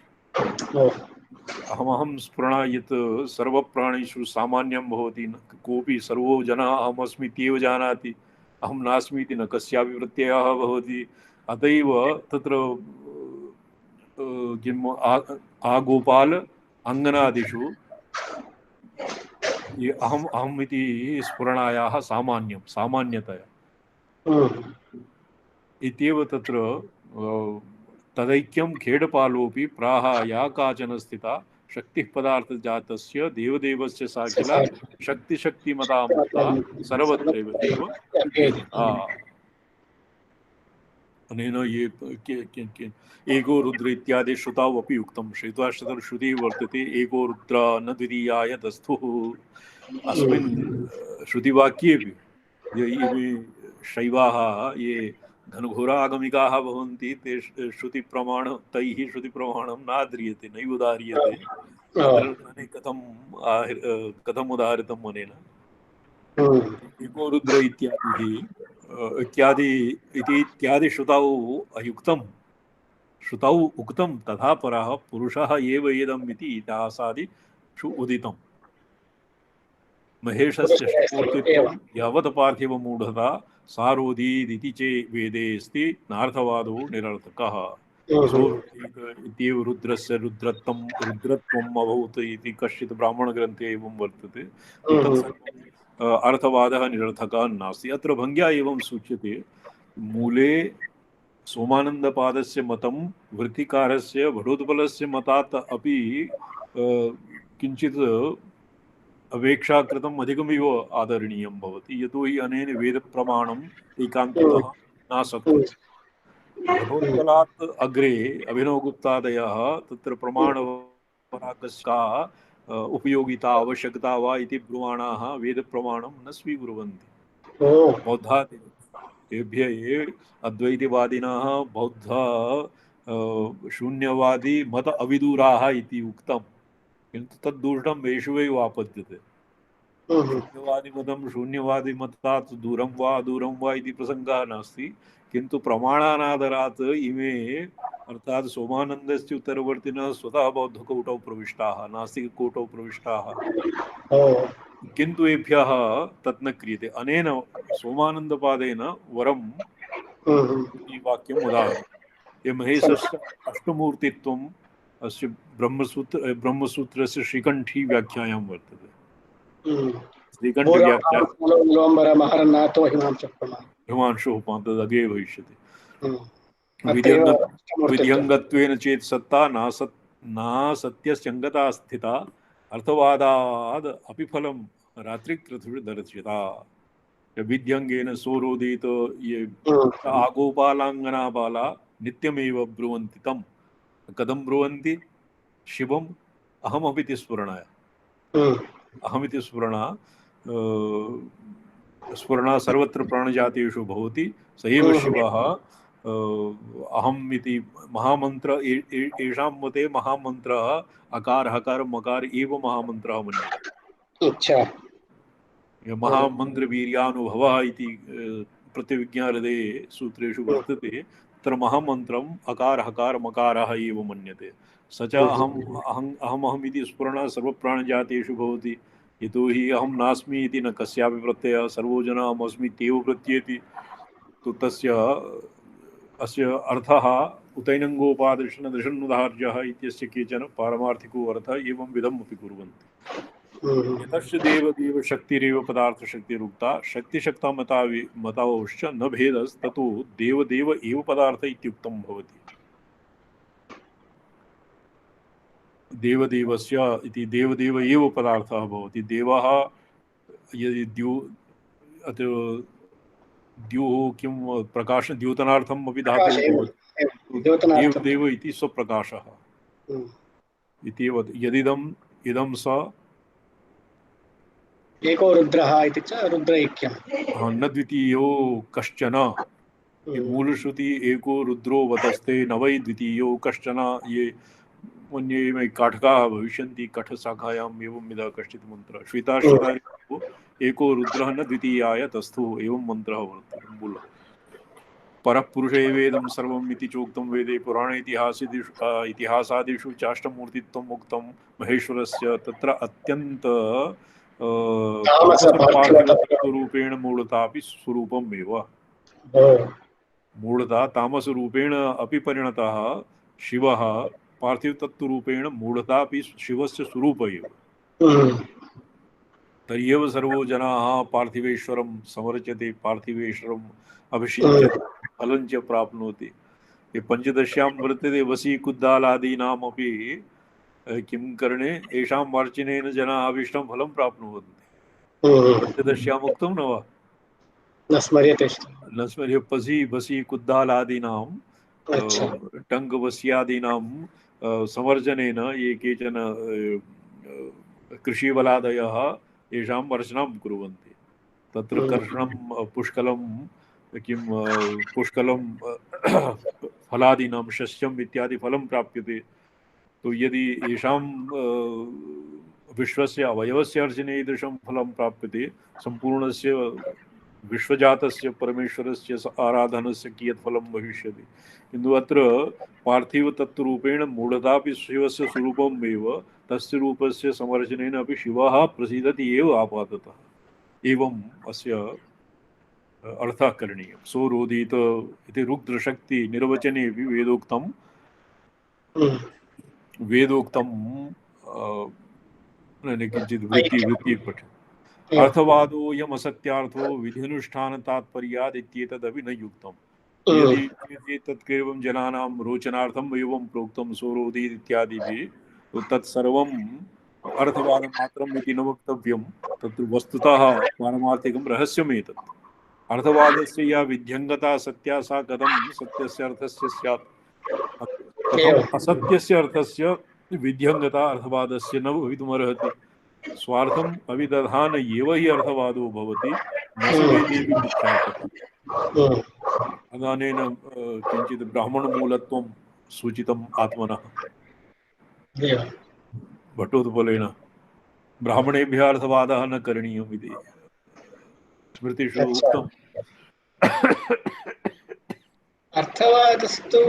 अहमहं स्फुरणा यत् सर्वप्राणिषु सामान्यं भवति। कोऽपि सर्वो जनः अहमस्मि इत्येव जानाति, अहं नास्मि इति न कस्यापि प्रत्ययः भवति। अत एव तत्र आगोपाल अङ्गनादिषु अहम् अहम् इति स्फुरणायाः सामान्यतया इत्येव तत्र तदैक्यं खेडपालोऽपि प्राह या काचन स्थिता शक्तिः पदार्थजातस्य देवदेवस्य सा किल शक्तिमता मुक्ता सर्वत्रैव एव अनेन ये एको रुद्र इत्यादि श्रुतौ अपि उक्तं। श्रुतिः वर्तते एको रुद्र न द्वितीयाय तस्थुः। अस्मिन् श्रुतिवाक्येपि ये शैवाः ये घनघोरागमिकाः भवन्ति ते तैः श्रुतिप्रमाणं नाद्रियते, नैव उदाह्रियते। कथम् उदाहरितम् अनेन? एको रुद्र इत्यादि श्रुतौ उक्तं तथा परः पुरुषः एव इदम् इति इतिहासादिषु उदितम्। महेशस्य पूर्तित्वं यावत् पार्थिवमूढता सारोधीदिति चे वेदेऽस्ति नार्थवादो निरर्थकः। इत्येव रुद्रस्य रुद्रत्वम् अभूत् इति कश्चित् ब्राह्मणग्रन्थे एवं वर्तते। अर्थवादः निरर्थकः नास्ति। अत्र भङ्ग्या एवं सूच्यते, मूले सोमानन्दपादस्य मतं वृत्तिकारस्य भटोत्पलस्य मतात् अपि किञ्चित् अपेक्षाकृतम् अधिकमिव आदरणीयं भवति। यतोहि अनेन वेदप्रमाणम् एकान्ततः न शक्यते। भटोत्कलात् अग्रे अभिनवगुप्तादयः तत्र प्रमाणपराकस्य उपयोगिता आवश्यकता वा इति ब्रुवाणाः वेदप्रमाणं न स्वीकुर्वन्ति। बौद्धाः तेभ्यः ये अद्वैतवादिनः बौद्ध शून्यवादी मत अविदुराः इति उक्तं, किन्तु तद्दूषणं येषु एव आपद्यते। शून्यवादिमतात् दूरं वा इति प्रसङ्गः नास्ति, किन्तु प्रमाणानादरात् इमे अर्थात् सोमानन्दस्य उत्तरवर्तिनः स्वतः बौद्धकौटौ प्रविष्टाः, नास्तिककौटौ प्रविष्टाः, किन्तु एभ्यः तत् न क्रियते। अनेन सोमानन्दपादेन वरं वाक्यम् उदाहरणं ये महेशस्य अष्टमूर्तित्वम् अस्य ब्रह्मसूत्रस्य श्रीकण्ठी व्याख्यायां वर्तते। श्रीकण्ठव्याख्या हिमांशुः तदग्रे भविष्यति। विधियङ्गत्वेन चेत् सत्ता नासत्यस्यङ्गता स्थिता अर्थवादाद् अपि फलं रात्रिकृतुर्दर्शिता। विध्यङ्गेन सोरोदित ये आगोपालाङ्गना बाला नित्यमेव ब्रुवन्ति तं। कथं ब्रुवन्ति? शिवम् अहमपिति स्फुरणाय। अहमिति स्फुरणा सर्वत्र प्राणजातेषु भवति। स एव शिवः अहम् इति महामन्त्र। येषां मते महामन्त्रः अकार हकार मकार एव महामन्त्रः मन्यते। महामन्त्रवीर्यानुभवः इति प्रतिविज्ञाहृदये सूत्रेषु वर्तते। तत्र महामन्त्रम् अकार हकार मकारः एव मन्यते। स च अहम् इति स्फुरणा सर्वप्राणजातेषु भवति। यतोहि अहं नास्मि इति न कस्यापि प्रत्ययः, सर्वो जनः अहमस्मि इत्येव प्रत्येति। तो तस्य अस्य अर्थः उतैनङ्गोपादृशन्नुदाहार्यः इत्यस्य केचन पारमार्थिको अर्थः एवं विधम् अपि कुर्वन्ति। यतश्च देवदेव शक्तिरेव पदार्थशक्तिरुक्ता शक्तिशक्ता मतावश्च न भेदस्ततो देवदेव एव पदार्थ इत्युक्तं भवति। देवदेवस्य इति देवदेव एव पदार्थः भवति। देवः यदि द्युः किं प्रकाश द्योतनार्थम् अपि प्रकाश धातुः एवं भवति, द्योतनार्थं। देवदेव इति स्वप्रकाशः इति यदिदम् इदं स एको रुद्रः इति च रुद्रैक्यम्। न द्वितीयो कश्चन, मूलश्रुति एको रुद्रो वतस्ते न वै द्वितीयो कश्चन, ये मन्ये मे काठकाः भविष्यन्ति कठशाखायाम् एवं यदा कश्चित् मन्त्रः श्वेताश्वतारेषु एको रुद्रः न द्वितीयाय तस्थो एवं मन्त्रः वर्तते मूलः। परपुरुष एवेदं सर्वम् इति चोक्तं वेदे पुराणे इतिहासादिषु चाष्टमूर्तित्वम् उक्तं महेश्वरस्य। तत्र अत्यन्त तामसपार्थिवतत्त्वरूपेण मूलतापि स्वरूपम् एव, मूलतः तामसरूपेण अपि परिणतः शिवः पार्थिवतत्त्वरूपेण मूलतः अपि शिवस्य स्वरूप एव। तर्ह्येव सर्वो जनाः पार्थिवेश्वरं समर्च्यते, पार्थिवेश्वरम् अभिषिच्यते, फलं च प्राप्नोति। ये पंचदश्यां वर्तते वसी कुद्दालादीनामपि किं करणे येषां मार्जनेन जनाः अभीष्टं फलं प्राप्नुवन्ति। पंचदश्याम् उक्तं न वा? न स्मर्यते। न स्मर्य पसी बसी कुद्दालादीनां टङ्गवस्यादीनां समर्जनेन ये केचन कृषिबलादयः येषां वर्षणां कुर्वन्ति। तत्र कर्षणं पुष्कलं किं पुष्कलं फलादीनां शस्यम् इत्यादि फलं प्राप्यते। तो यदि येषां विश्वस्य अवयवस्य अर्जने ईदृशं फलं प्राप्यते, सम्पूर्णस्य विश्वजातस्य परमेश्वरस्य आराधनस्य कियत् फलं भविष्यति। किन्तु अत्र पार्थिवतत्त्वरूपेण मूढतापि शिवस्य स्वरूपम् एव, तस्य रूपस्य समर्जनेन अपि शिवः प्रसीदति एव आपाततः। एवम् अस्य अर्थः करणीयः। सोरोदित इति रुद्रशक्ति निर्वचनेऽपि वेदोक्तं किञ्चित् वृत्ति पठति। अर्थवादोऽयम् असत्यार्थो विध्यनुष्ठानतात्पर्यात् इत्येतदपि न युक्तम्। यदि तत्केवलं जनानां रोचनार्थम् एवं प्रोक्तं सोरोदित इत्यादिभिः, तो तत्सर्वम् अर्थवादमात्रम् इति न वक्तव्यं। तत्र वस्तुतः पारमार्थिकं रहस्यमेतत्। अर्थवादस्य या विध्यङ्गता सत्या सा कथं सत्यस्य अर्थस्य स्यात्, कथम् असत्यस्य अर्थस्य विध्यङ्गता अर्थवादस्य न भवितुमर्हति। स्वार्थम् अविदधान एव हि अर्थवादो भवति, न सु वेदेऽपि मिथ्यार्थः। अनेन किञ्चित् ब्राह्मणमूलत्वं सूचितम् आत्मनः भट्टोत्पलेन। ब्राह्मणेभ्यः अर्थवादः न करणीयम् इति स्मृतिषु उक्तम्। अर्थवादस्तु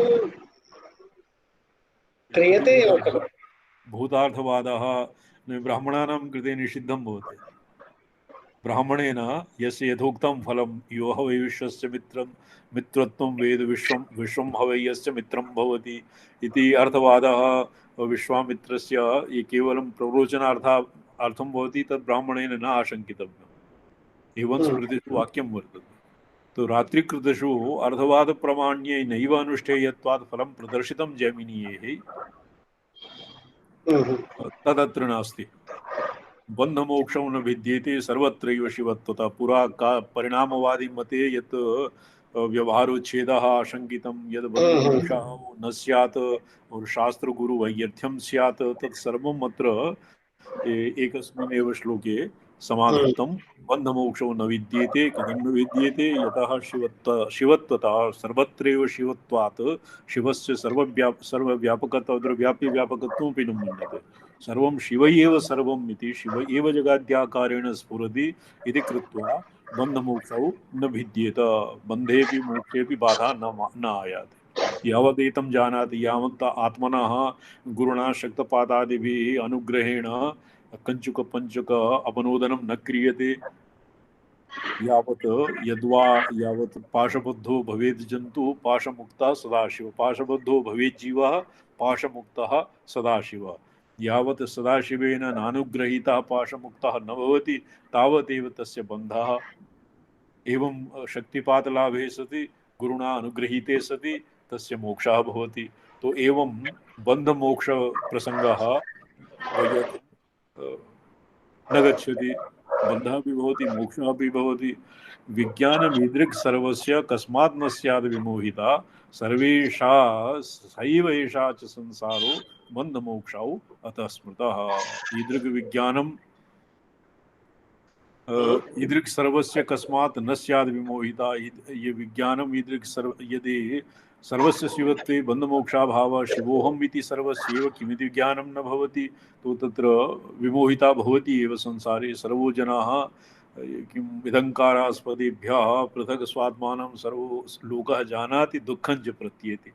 क्रियते एव खलु। भूतार्थवादः ब्राह्मणानां कृते निषिद्धं भवति। ब्राह्मणेन यस्य यथोक्तं फलं यो ह वै विश्वस्य मित्रत्वं वेद विश्वं ह वै यस्य मित्रं भवति इति अर्थवादः विश्वामित्रस्य ये केवलं प्ररोचनार्थं भवति, तद् ब्राह्मणेन न आशङ्कितव्यम्। एवं स्मृतिषु वाक्यं वर्तते। तो रात्रिकृतषु अर्थवादप्रमाण्ये नैव अनुष्ठेयत्वात् फलं प्रदर्शितं जैमिनीयैः, तदत्र नास्ति। बन्धमोक्षं न भिद्येते सर्वत्रैव शिवत्वतः। पुरा का परिणामवादी मते यत् व्यवहारोच्छेदः आशंकितं, यद् बन्धमोक्षः न स्यात् और शास्त्रगुरु वैयर्थ्यं स्यात्, तत्सर्वम् अत्र एकस्मिन् एव श्लोके समाधत्तं। बन्धमोक्षो न विद्येते। कथं न विद्येते? यतः शिवत्वतः सर्वत्रैव शिवत्वात् शिवस्य सर्वव्यापकत्व व्याप्यव्यापकत्वमपि न मन्यते। सर्वं शिव एव सर्वम् इति, शिव एव जगाद्याकारेण स्फुरति इति कृत्वा बन्धमोक्षौ न भिद्येत। बन्धेऽपि मोक्षेऽपि बाधा न आयाति। यावदेतं जानाति, यावत् आत्मनः गुरुणा शक्तपादादिभिः अनुग्रहेण कञ्चुक पंचक अपनोदनं न क्रियते, यावत् पाशबद्धो भवेत् जन्तुः पाशमुक्तः सदाशिव, पाशबद्धो भवेत् जीवः पाशमुक्तः सदाशिव। यावत् सदाशिवेन नानुग्रहीतः पाशमुक्तः न भवति, तावदेव तस्य बन्धः। एवं शक्तिपातलाभे सति गुरुणा अनुगृहीते सति तस्य मोक्षः भवति। तो एवं बन्धमोक्ष प्रसंगः वैयर्थं न गच्छति, बन्धः अपि भवति, मोक्षः अपि भवति। विज्ञानमीदृक् सर्वस्य कस्मात् न स्याद् विमोहिता, सर्वेषा सैव एषा च संसारो बन्धमोक्षौ अतः स्मृतः। ईदृग् विज्ञानम् ईदृक् सर्वस्य कस्मात् न स्याद् विमोहिता, ये विज्ञानम् ईदृक् सर्व यदि सर्वस्य शिवत्वे बन्धमोक्षाभावः शिवोऽहम् इति सर्वस्यैव किमिति ज्ञानं न भवति, तो तत्र विमोहिता भवति एव संसारे। सर्वो जनाः किं विदङ्कारास्पदेभ्यः पृथक् स्वात्मानं सर्वो लोकः जानाति, दुःखं च प्रतीयते।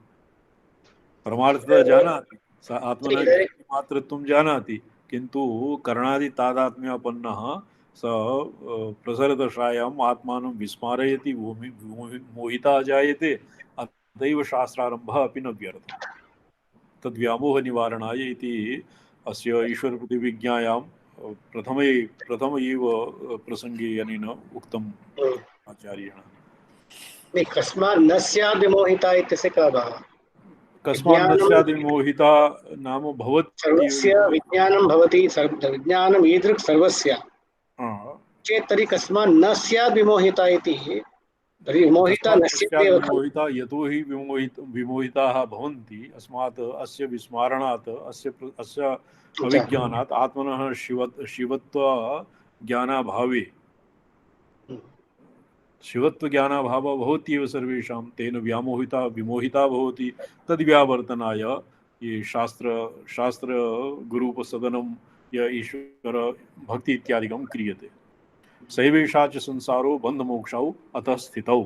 परमार्थतः जानाति, स आत्मनः मात्रत्वं जानाति, किन्तु करणादि तादात्म्यापन्नः स प्रसरदशायाम् आत्मानं विस्मारयति, मोहिता जायते, अतएव शास्त्रारम्भः अपि न व्यर्थः। तद्व्यामोहनिवारणाय इति अस्य ईश्वरप्रतिविज्ञायां प्रथम एव प्रसंगे अनेन उक्तम् आचार्येण। कस्मात् न स्याद् विमोहिता इत्यस्य का भावः? कस्मात् न स्याद् विमोहिता नाम भवति सर्वस्य विज्ञानं भवति, विज्ञानम् ईदृक् सर्वस्य चेत् तर्हि कस्मात् न स्याद् विमोहिता इति, तर्हि विमोहिता न स्यादेव। विमोहिता यतो हि विमोहिताः भवन्ति अस्मात् अस्य विस्मारणात्, अस्य अविज्ञानात्, आत्मनः शिवत्व ज्ञानाभावे, शिवत्व ज्ञानाभावः भवति एव सर्वेषां, तेन व्यामोहिता विमोहिता भवति। तद्व्यावर्तनाय ये शास्त्र गुरूपसदनं य ईश्वर भक्ति इत्यादिकं क्रियते। सैवेषा च संसारो बन्धमोक्षौ अतः स्थितौ।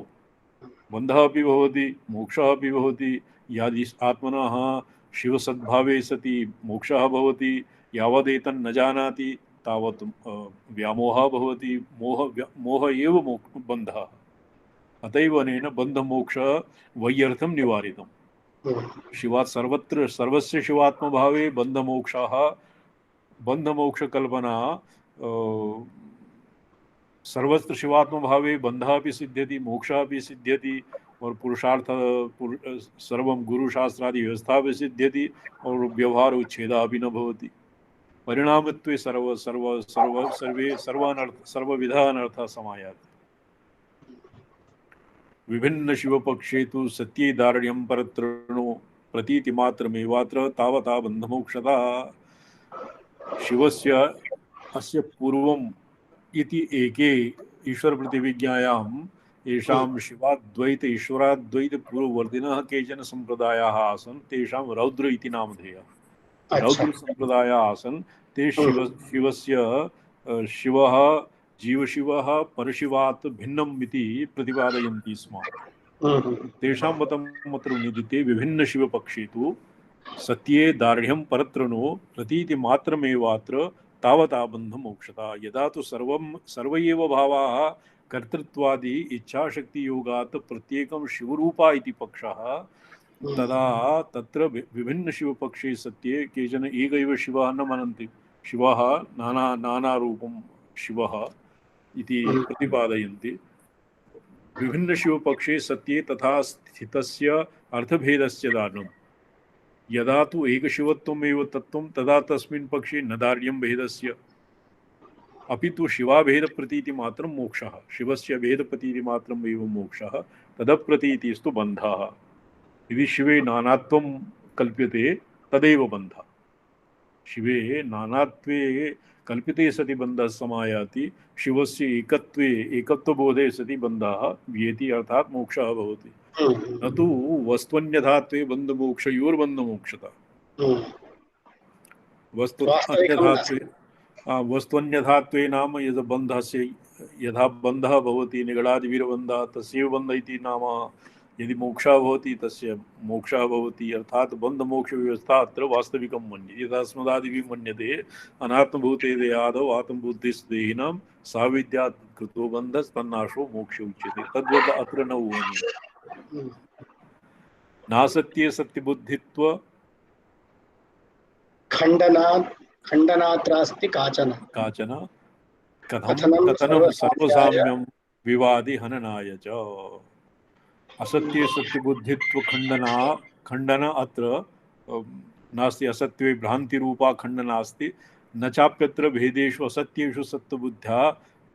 बन्धः अपि भवति, मोक्षः अपि भवति। यदि आत्मनः शिवसद्भावे सति मोक्षः भवति, यावदेतन् न जानाति तावत् व्यामोहः भवति, मोह एव बन्धः। अतएव अनेन बन्धमोक्ष वैयर्थं निवारितम्। शिवात् सर्वत्र सर्वस्य शिवात्मभावे बन्धमोक्षः, बन्धमोक्षकल्पना सर्वत्र शिवात्मभावे बन्धः अपि सिद्ध्यति, मोक्षः अपि सिद्ध्यति, और पुरुषार्थ सर्वं गुरुशास्त्रादि व्यवस्था अपि सिद्ध्यति, और व्यवहार उच्छेदः अपि न भवति। परिणामत्वे सर्वविधः अनर्थः समायाति। विभिन्न शिवपक्षे तु सत्ये दारुण्यं परतृणो प्रतीतिमात्रमेवात्र तावता बन्धमोक्षता। शिवस्य अस्य पूर्वम् इति एके ईश्वर प्रतिविज्ञायाम् येषां शिवाद्वैत ईश्वराद्वैत पूर्ववर्तिनः केचन संप्रदायाः आसन्, तेषां रौद्र इति नामधेयः। रौद्र संप्रदायाः आसन्, ते शिवस्य शिवः जीवशिवः परशिवात् भिन्नम् इति प्रतिपादयन्ति स्म। तेषां मतम् अत्र निदिते। विभिन्न शिवपक्षे तु सत्ये दार्ढ्यं परतृणो प्रतीति मात्रमेवात्र तावता बन्धमोक्षता। यदा तो सर्व एव भावाः कर्तृत्वादि इच्छाशक्ति योगात् प्रत्येकं शिवरूपा इति पक्षः, तदा तत्र विभिन्न शिवपक्षे सत्ये केचन एक एव शिवः न मनन्ति। शिवः नाना रूपं शिवः इति प्रतिपादयन्ति। विभिन्न शिवपक्षे सत्ये तथा स्थितस्य अर्थभेदस्य दानं। यदा तु एकशिवत्वमेव तत्त्वं तदा तस्मिन् पक्षे न दार्ढ्यं भेदस्य, अपि तु शिवाभेदप्रतीतिमात्रं मोक्षः। शिवस्य भेदप्रतीतिमात्रम् एव मोक्षः, तदप्रतीतिस्तु बन्धः। यदि शिवे नानात्वं कल्प्यते तदेव बन्धः। शिवे नानात्वे कल्पिते सति बन्धः समायाति, शिवस्य एकत्वे एकत्वबोधे सति बन्धः व्येति, अर्थात् मोक्षः भवति। न तु वस्त्वन्यथात्वे बन्धमोक्षयोर्बन्धमोक्षता। वस्त्वन्यथात्वे नाम यथा बन्धः भवति निगडादिभिर्बन्धः, तस्यैव बन्धः इति नाम। यदि मोक्षः भवति तस्य मोक्षः भवति, अर्थात् बन्धमोक्षव्यवस्था अत्र वास्तविकं मन्यते। यथास्मदादिभिः मन्यते अनात्मभूते देहादौ आत्मबुद्धिस्देहिनां साविद्यात् कृतो बन्धस्तन्नाशो मोक्ष उच्यते। तद्वत् अत्र न उवनीयम्। नासत्ये सत्यबुद्धित्व खण्डनात्रास्ति काचन कथनं सर्वसाम्यं विवादि हननाय च। असत्ये सत्यबुद्धित्व खण्डन अत्र नास्ति असत्ये भ्रान्तिरूपा खण्डनास्ति न चाप्यत्र भेदेषु असत्येषु सत्त्वबुद्ध्या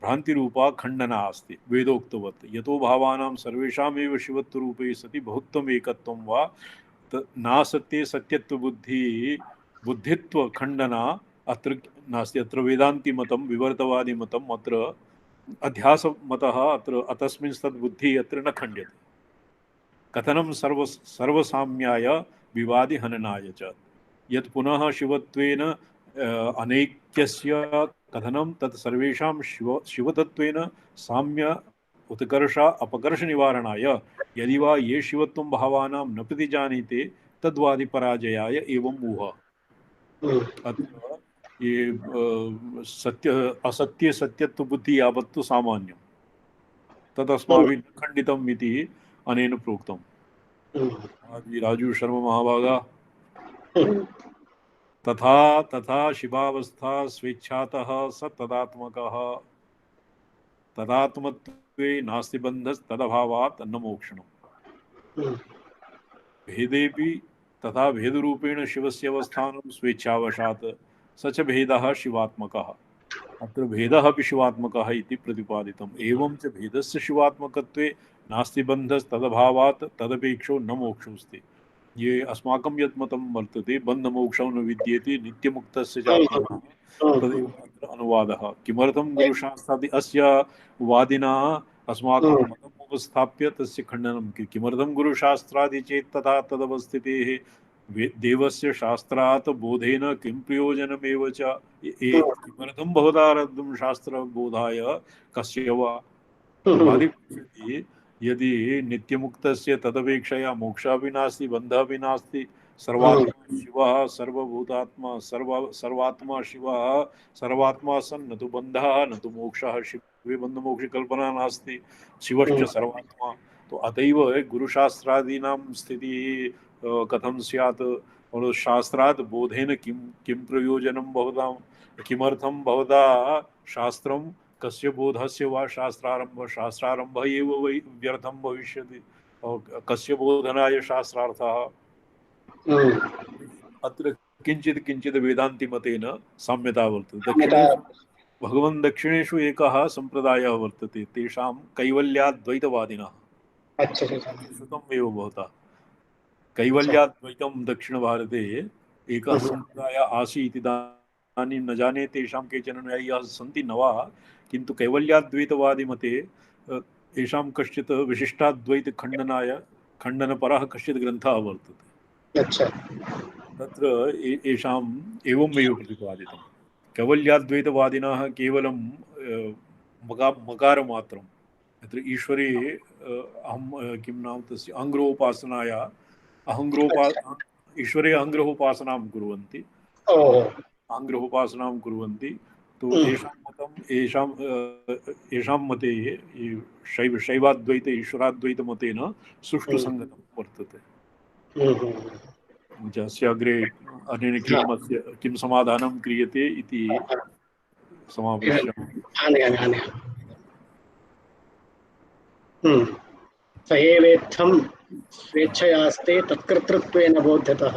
भ्रान्तिरूपा खण्डना अस्ति वेदोक्तवत् यतो भावानां सर्वेषामेव शिवत्वरूपे सति बहुत्वम् एकत्वं वा नासत्ये बुद्धित्व खण्डना अत्र नास्ति। अत्र वेदान्ति मतं विवर्तवादी मतम् अत्र अध्यास मतः अत्र अतस्मिन् सद्बुद्धिः अत्र न खण्ड्यते। कथनं सर्वसाम्याय विवादि हननाय च यत् पुनः शिवत्वेन अनैक्यस्य कथनं तत् सर्वेषां शिवतत्वेन साम्य उत्कर्ष अपकर्ष निवारणाय यदि वा ये शिवत्वं भावानां न प्रतिजानीते तद्वादि पराजयाय एवं ऊह। अत्र ये असत्य सत्यत्व बुद्धि यावत्तु सामान्यं तदस्माभिः खण्डितम् इति अनेन प्रोक्तम्। राजू शर्मा महाभागा तथा तथा शिवावस्था स्वेच्छातः स तदात्मकः तदात्मत्वे नास्ति बन्धस्तदभावात् न मोक्षणम्। भेदेपि तथा भेदरूपेण शिवस्य अवस्थानं स्वेच्छावशात् स च भेदः शिवात्मकः। अत्र भेदः अपि शिवात्मकः इति प्रतिपादितम्। एवं च भेदस्य शिवात्मकत्वे नास्ति बन्धस्तदभावात् तदपेक्षो न मोक्षोऽस्ति। ये अस्माकं यत् मतं वर्तते बन्धमोक्षौ न विद्येते नित्यमुक्तस्य चात्मनः तदेव अत्र अनुवादः। किमर्थं गुरुशास्त्रादि अस्य वादिनः अस्माकं मतम् उपस्थाप्य तस्य खण्डनं किमर्थं गुरुशास्त्रादि चेत् तथा तदवस्थितेः देवस्य शास्त्रात् बोधेन किं प्रयोजनमेव च किमर्थं भवता आरब्धं शास्त्रबोधाय कस्य वा वादिपृच्छति यदि नित्यमुक्तस्य तदपेक्षया मोक्षः अपि नास्ति बन्धः अपि नास्ति सर्वात्मा शिवः सर्वभूतात्मा सर्वात्मा शिवः सर्वात्मा सन् न तु बन्धः न तु मोक्षः शिवे बन्धमोक्षकल्पना नास्ति शिवश्च सर्वात्मा। तो अतएव गुरुशास्त्रादीनां स्थितिः कथं स्यात् और शास्त्रात् बोधेन किं प्रयोजनं भवतां किमर्थं भवता शास्त्रं कस्य बोधस्य वा शास्त्रारम्भः एव वै व्यर्थं भविष्यति और कस्य बोधनाय शास्त्रार्थः। अत्र किञ्चित् वेदान्ति मतेन साम्यता वर्तते। भगवन् दक्षिणेषु एकः सम्प्रदायः वर्तते तेषां कैवल्याद्वैतवादिनः। श्रुतम् एव भवता कैवल्याद्वैतं दक्षिणभारते एकः सम्प्रदायः आसीत् इदानीं न जाने तेषां केचन अनुयायिनः सन्ति न वा किन्तु कैवल्याद्वैतवादी मते येषां कश्चित् विशिष्टाद्वैतखण्डनाय खण्डनपरः कश्चित् ग्रन्थः वर्तते। तत्र येषाम् एवमेव प्रतिपादितं कैवल्याद्वैतवादिनः केवलं मकारमात्रम् अत्र ईश्वरे अहं किं नाम तस्य अङ्ग्रोपासनाया ईश्वरे अङ्ग्रोपासनां कुर्वन्ति अङ्ग्रोपासनां कुर्वन्ति। तो येषां मते शैवाद्वैत ईश्वराद्वैत मतेन सुष्ठु संगतं वर्तते। जस्य अग्रे अनेन किं समाधानं क्रियते इति समापयामि। स एवेत्थं स्वेच्छयास्ते तत्कर्तृत्वेन बोध्यतः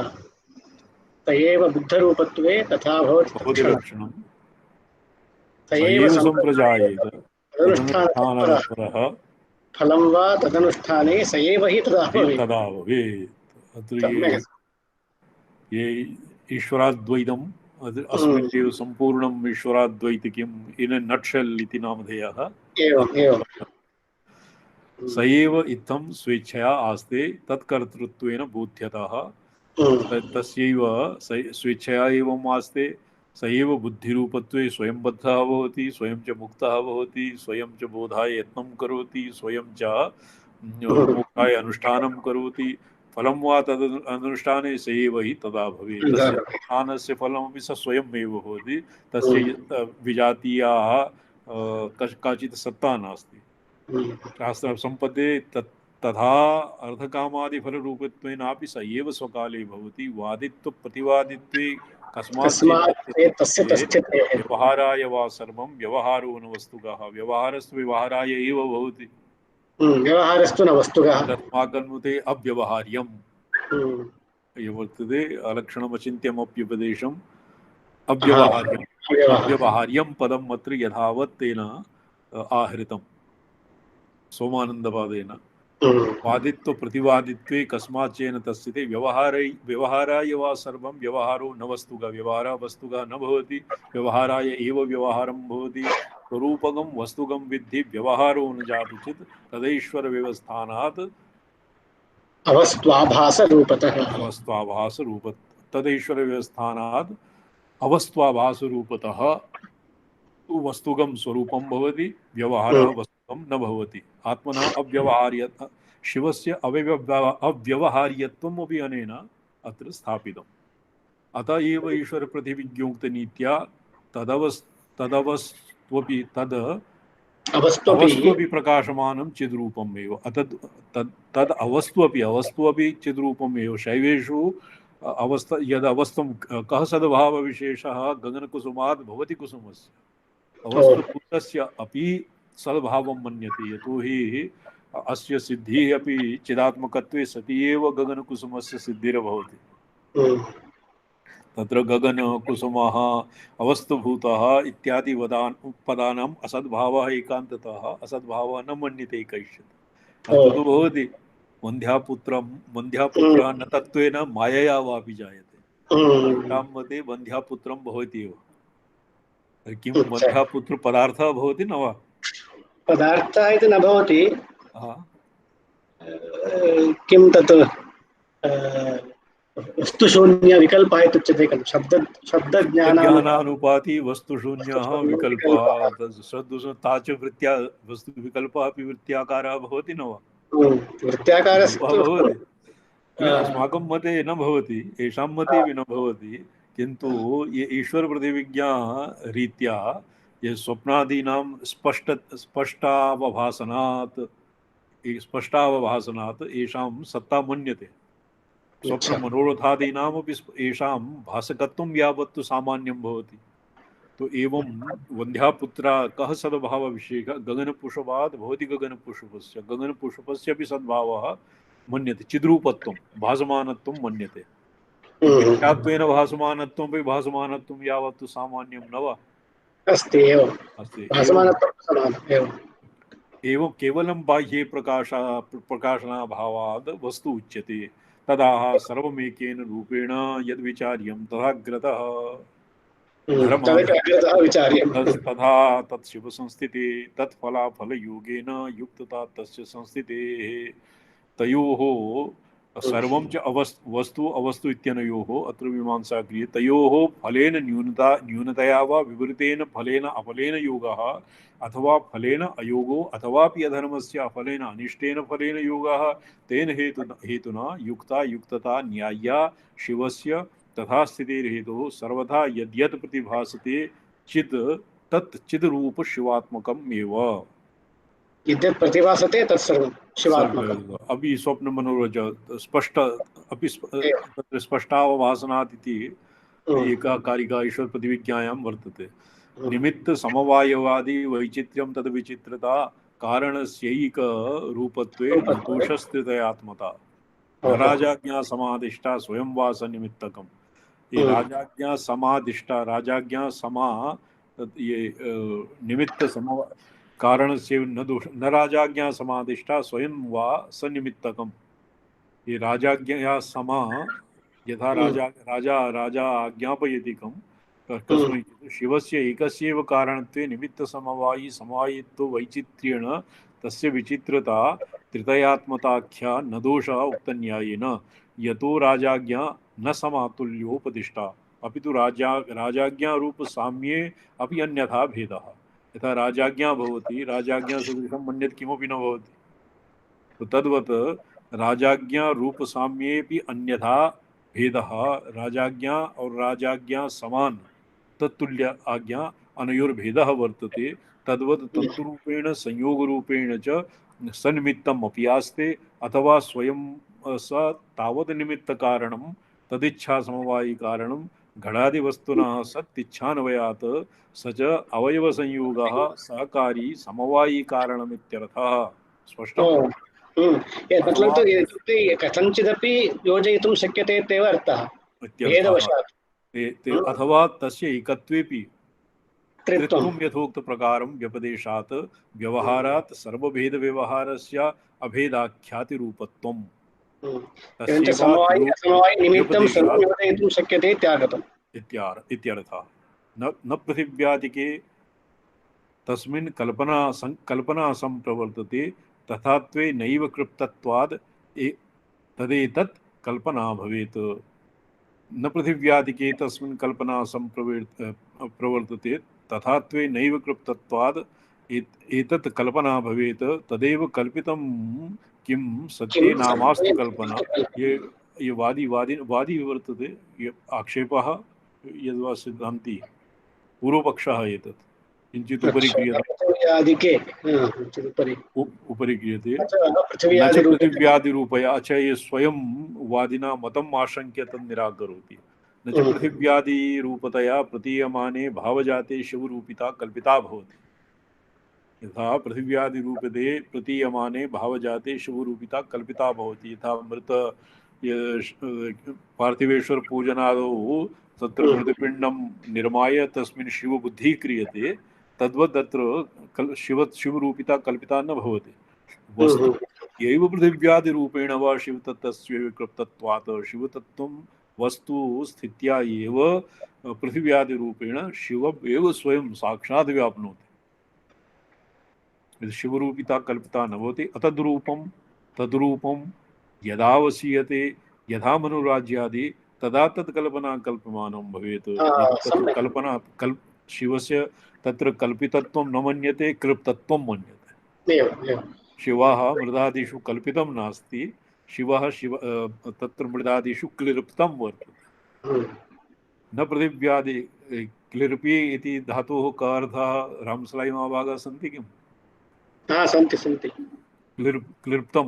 स एव बुद्धरूपत्वे तथा भवति लक्षणं स एव सम्प्रजायेत तदनुष्ठानतत्परः फलं वा तदनुष्ठाने स एव हि तदा भवेत्। अत्र ये ईश्वराद्वैतम् अस्मिन् एव सम्पूर्णम् ईश्वराद्वैतिकम् इन नट्शेल् इति नामधेयः। स एव इत्थं स्वेच्छया आस्ते तत्कर्तृत्वेन बोध्यतः तस्यैव स्वेच्छया एवम् आस्ते स एव बुद्धिरूपत्वे स्वयं बद्धः भवति स्वयं च मुक्तः भवति स्वयं च बोधाय यत्नं करोति स्वयं च मोक्षाय अनुष्ठानं करोति फलं वा तद् अनुष्ठाने स एव हि तदा भवेत्। तस्य अनुष्ठानस्य फलमपि स स्वयमेव भवति तस्य विजातीयाः काचित् सत्ता नास्ति। शास्त्र सम्पदे तथा अर्थकामादिफलरूपत्वेनापि स एव स्वकाले भवति। वादित्व प्रतिवादित्वे कस्मात् व्यवहाराय वा सर्वं व्यवहारो न वस्तुतः व्यवहारस्तु व्यवहाराय एव भवति। व्यवहारस्तु न वस्तुतः तस्माकं मते अव्यवहार्यम् ये वर्तते अलक्षणमचिन्त्यमप्युपदेशम् अव्यवहार्यम् अव्यवहार्यं पदम् अत्र यथावत् तेन आहृतं सोमानन्दपादेन। वादित्व प्रतिवादित्वे कस्माच्चेन तस्यते व्यवहाराय वा सर्वं व्यवहारो न वस्तुगा व्यवहारः वस्तुगा न भवति व्यवहाराय एव व्यवहारं भवति स्वरूपगं वस्तुगं विद्धि व्यवहारो न जातु चेत् तदैश्वर व्यवस्थानात् अवस्थाभास रूपतः। अवस्थाभास रूप तदैश्वर व्यवस्थानात् अवस्थाभास रूपतः वस्तुगं स्वरूपं भवति व्यवहारः वस्तुगं न भवति। आत्मनः अव्यवहार्य शिवस्य अव्यवहार्यत्वम् अपि अनेन अत्र स्थापितम्। अतः एव ईश्वर प्रतिविज्ञोक्तनीत्या तदवस्त्वपि अवस्त्वपि प्रकाशमानं चिद्रूपम् एव तद् अवस्त्वपि चिद्रूपम् एव। शैवेषु अवस्था यद् अवस्थं कः सद्भावविशेषः गगनकुसुमात् भवति कुसुमस्य अवस्थभूतस्य अपि सद्भावं मन्यते। यतोहि अस्य सिद्धिः अपि चिदात्मकत्वे सति एव गगनकुसुमस्य सिद्धिर्भवति। तत्र गगन कुसुमः अवस्थभूतः इत्यादि पदानाम् असद्भावः एकान्ततः असद्भावः न मन्यते कैश्चित्। तद् भवति वन्ध्यापुत्रः न तत्त्वेन मायया वापि जायते। तेषां मते वन्ध्यापुत्रं भवति एव। किं वन्ध्यापुत्र पदार्थः भवति न वा? पदार्थः इति न भवति। किं तत् वस्तुशून्य विकल्पः इति उच्यते खलु। शब्दज्ञानानुपाति वस्तुशून्यः विकल्पः ता च वृत्त्या वस्तुविकल्पः अपि वृत्त्याकारः भवति न वा? वृत्त्याकारः भवति। अस्माकं मते न भवति, येषां मते अपि न भवति। किन्तु ये ईश्वर प्रतिविज्ञा रीत्या ये स्वप्नादीनां स्पष्टावभासनात् येषां सत्ता मन्यते। स्वप्न मनोरथादीनामपि येषां भासकत्वं यावत्तु सामान्यं भवति। तो एवं वन्ध्यापुत्रा कः सद्भावविषयकः गगनपुष्पात् भवति गगनपुष्पस्य अपि सद्भावः मन्यते। चिद्रूपत्वं भासमानत्वं मन्यते। मिथ्यात्वेन भासमानत्वमपि भासमानत्वं यावत्तु सामान्यं न वा? अस्ति एवं केवलं बाह्ये प्रकाशनाभावाद् वस्तु उच्यते। तदाह सर्वमेकेन रूपेण यद्विचार्यं तथाग्रतः तथा तत्शिव संस्थिते तत्फलाफलयोगेन युक्तता तस्य संस्थितेः तयोः सर्वं च वस्तु अवस्तु इत्यनयोः अत्र मीमांसा क्रियते। तयोः फलेन न्यूनतया वा विपरीतेन फलेन अफलेन योगः अथवा फलेन अयोगो अथवापि अधर्मस्य अफलेन अनिष्टेन फलेन योगः तेन हेतुना युक्ता युक्तता न्याय्या शिवस्य तथा स्थितिर्हेतुः सर्वथा यद्यत् प्रतिभासते चित् तत् चिद्रूप शिवात्मकम् एव। यद्यत् प्रतिभासते तत्सर्वं शिवात्मकम्। अभी स्वप्न मनोरज स्पष्ट अपि तत्र स्पष्टावभासनात् इति एका कारिका ईश्वर प्रतिविज्ञायां वर्तते। निमित्त समवायवादी वैचित्र्यं तद् विचित्रता कारणस्यैक रूपत्वे दोषस्थितयात्मता राजाज्ञा समादिष्टा स्वयं वास निमित्तकम्। ये राजाज्ञा समादिष्टा राजाज्ञा समा ये निमित्त सम कारण से न दोष न राजाज्ञा समादिष्टा स्वयं वा सनिमित्तकम्। ये राजाज्ञया समा यथा राजा आज्ञापयतिकं कस्मैचित् शिवस्य एकस्यैव कारणत्वे निमित्तसमवायी समवायित्व वैचित्र्येण तस्य विचित्रता त्रितयात्मताख्या न दोषः उक्तन्यायेन यतो राजाज्ञा न समातुल्योपदिष्टा अपितु राजाज्ञा रूप साम्ये अपि अन्यथा भेदः। यथा राजाज्ञा भवति राजाज्ञा सदृशं मन्यत् किमपि न भवति। तो तद्वत् राजाज्ञा रूप साम्येपि अन्यथा भेदः राजाज्ञा और राजाज्ञा समान तत्तुल्य आज्ञा अनयोर्भेदः वर्तते। तद्वत् तन्तुरूपेण संयोगरूपेण च सन्निमित्तम् अपि आस्ते अथवा स्वयं स तावत् निमित्तकारणं तदिच्छा समवायी कारणं घटादिवस्तुनः सत्तिच्छान्वयात् स च अवयवसंयोगः सहकारी समवायी कारणमित्यर्थः। स्पष्टम्? मतलब तु इत्युक्ते कथञ्चिदपि योजयितुं शक्यते इत्येव अर्थः इत्यर्थः। भेदवशात्। अथवा तस्य एकत्वेपि त्रित्वं त्रित्वं यथोक्तप्रकारं व्यपदेशात् व्यवहारात् सर्वभेदव्यवहारस्य अभेदाख्यातिरूपत्वं एवञ्च तस्यैवातिरो समवायि असमवायि निमित्तं सर्वं व्यपदेशात् योजयितुं शक्यते इत्यागतम्। इत्यर्थः। न पृथिव्यादिके तस्मिन् कल्पना संप्रवर्तते तथात्वे नैव कृप्तत्वाद् तदेतत् कल्पना भवेत्। न पृथिव्यादिके तस्मिन् कल्पना प्रवर्तते तथात्वे नैव कृप्तत्वाद् एतत् कल्पना भवेत्। तदेव कल्पितं किं सत्ये किं नामास्तु सत्ये कल्पना। कल्पना। ये वादी वर्तते, ये आक्षेपः यद्वा सिद्धान्ती पूर्वपक्षः एतत् किञ्चित् उपरि अच्छा क्रियते। पृथिव्यादिके उपरि उपरि क्रियते। न च पृथिव्यादिरूपे पृथिव्यादिरूपया च ये स्वयं वादिना मतम् आशङ्क्य तन् निराकरोति। न च पृथिव्यादिरूपतया प्रतीयमाने भावजाते शिवरूपिता कल्पिता भवति। यथा पृथिव्यादिरूपते प्रतीयमाने भावजाते शिवरूपिता कल्पिता भवति। यथा मृत पार्थिवेश्वर पूजनादौ तत्र मृतपिण्डं निर्माय तस्मिन् शिवबुद्धिः क्रियते, तद्वत् अत्र शिवरूपिता कल्पिता न भवति। वस्तु यैव पृथिव्यादिरूपेण वा शिवतत्त्वस्य कृप्तत्वात् शिवतत्त्वं वस्तु स्थित्या एव पृथिव्यादिरूपेण शिव एव स्वयं साक्षात् व्याप्नोति। यदि शिवरूपिता कल्पिता न भवति तद्रूपं यदा वसीयते यथा मनुराज्यादि तदा तत्कल्पना कल्पमानं भवेत्। यदि तत्र शिवस्य तत्र कल्पितत्वं न मन्यते, कृप्तत्वं मन्यते। शिवः मृदादिषु कल्पितं नास्ति, तत्र मृदादिषु क्लिप्तं वर्तते। न पृथिव्यादि क्लिर्पि इति धातोः का अर्थः रामसलाई महाभागाः सन्ति किम्? सन्ति क्लिप्तं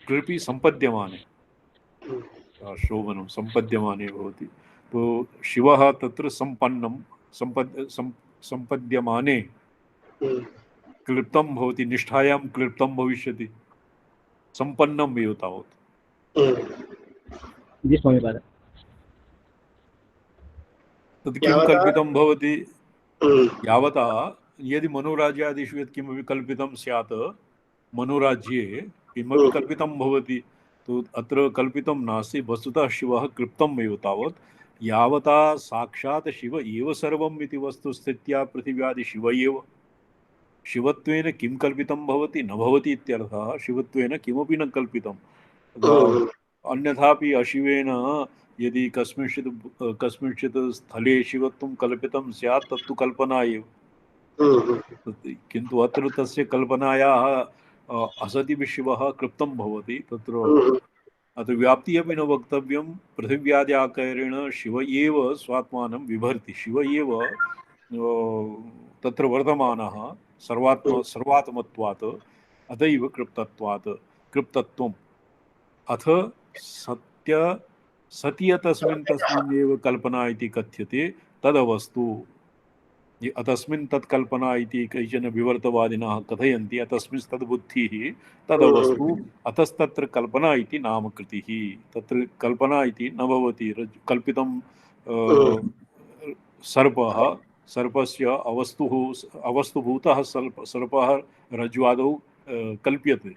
क्लिपि सम्पद्यमाने शोभनं सम्पद्यमाने भवति। तो शिवः तत्र सम्पद्यमाने क्लिप्तं भवति, निष्ठायां क्लिप्तं भविष्यति, सम्पन्नम् एव तावत्। तद् किं कल्पितं भवति? यावता यदि मनोराज्यादिषु यत्किमपि कल्पितं स्यात्, मनोराज्ये किमपि कल्पितं भवति, तो अत्र कल्पितं नास्ति, वस्तुतः शिवः कृप्तम् एव तावत्। यावता साक्षात् शिव एव सर्वम् इति वस्तुस्थित्या पृथिव्यादि शिव एव। शिवत्वेन किं कल्पितं भवति? न भवति इत्यर्थः। शिवत्वेन किमपि न कल्पितं। अन्यथापि अशिवेन यदि कस्मिंश्चित् स्थले शिवत्वं कल्पितं स्यात् तत्तु कल्पना एव। किन्तु अत्र तस्य कल्पनायाः असति शिवः कृप्तं भवति। तत्र अत्र व्याप्तिः अपि न वक्तव्यं। पृथिव्यादि आकारेण शिव एव स्वात्मानं बिभर्ति, शिव एव तत्र वर्तमानः सर्वात्मत्वात्, अतैव कृप्तत्वम्। अथ सति तस्मिन् एव कल्पना इति कथ्यते तदवस्तु। अतस्मिन् तत्कल्पना इति केचन विवर्तवादिनः कथयन्ति। अतस्मिन् तद्बुद्धिः तदवस्तु, अतस्तत्र कल्पना इति नामकृतिः। तत्र कल्पना इति न भवति। कल्पितं सर्पस्य अवस्तुभूतः सर्पः रज्ज्वादौ कल्प्यते।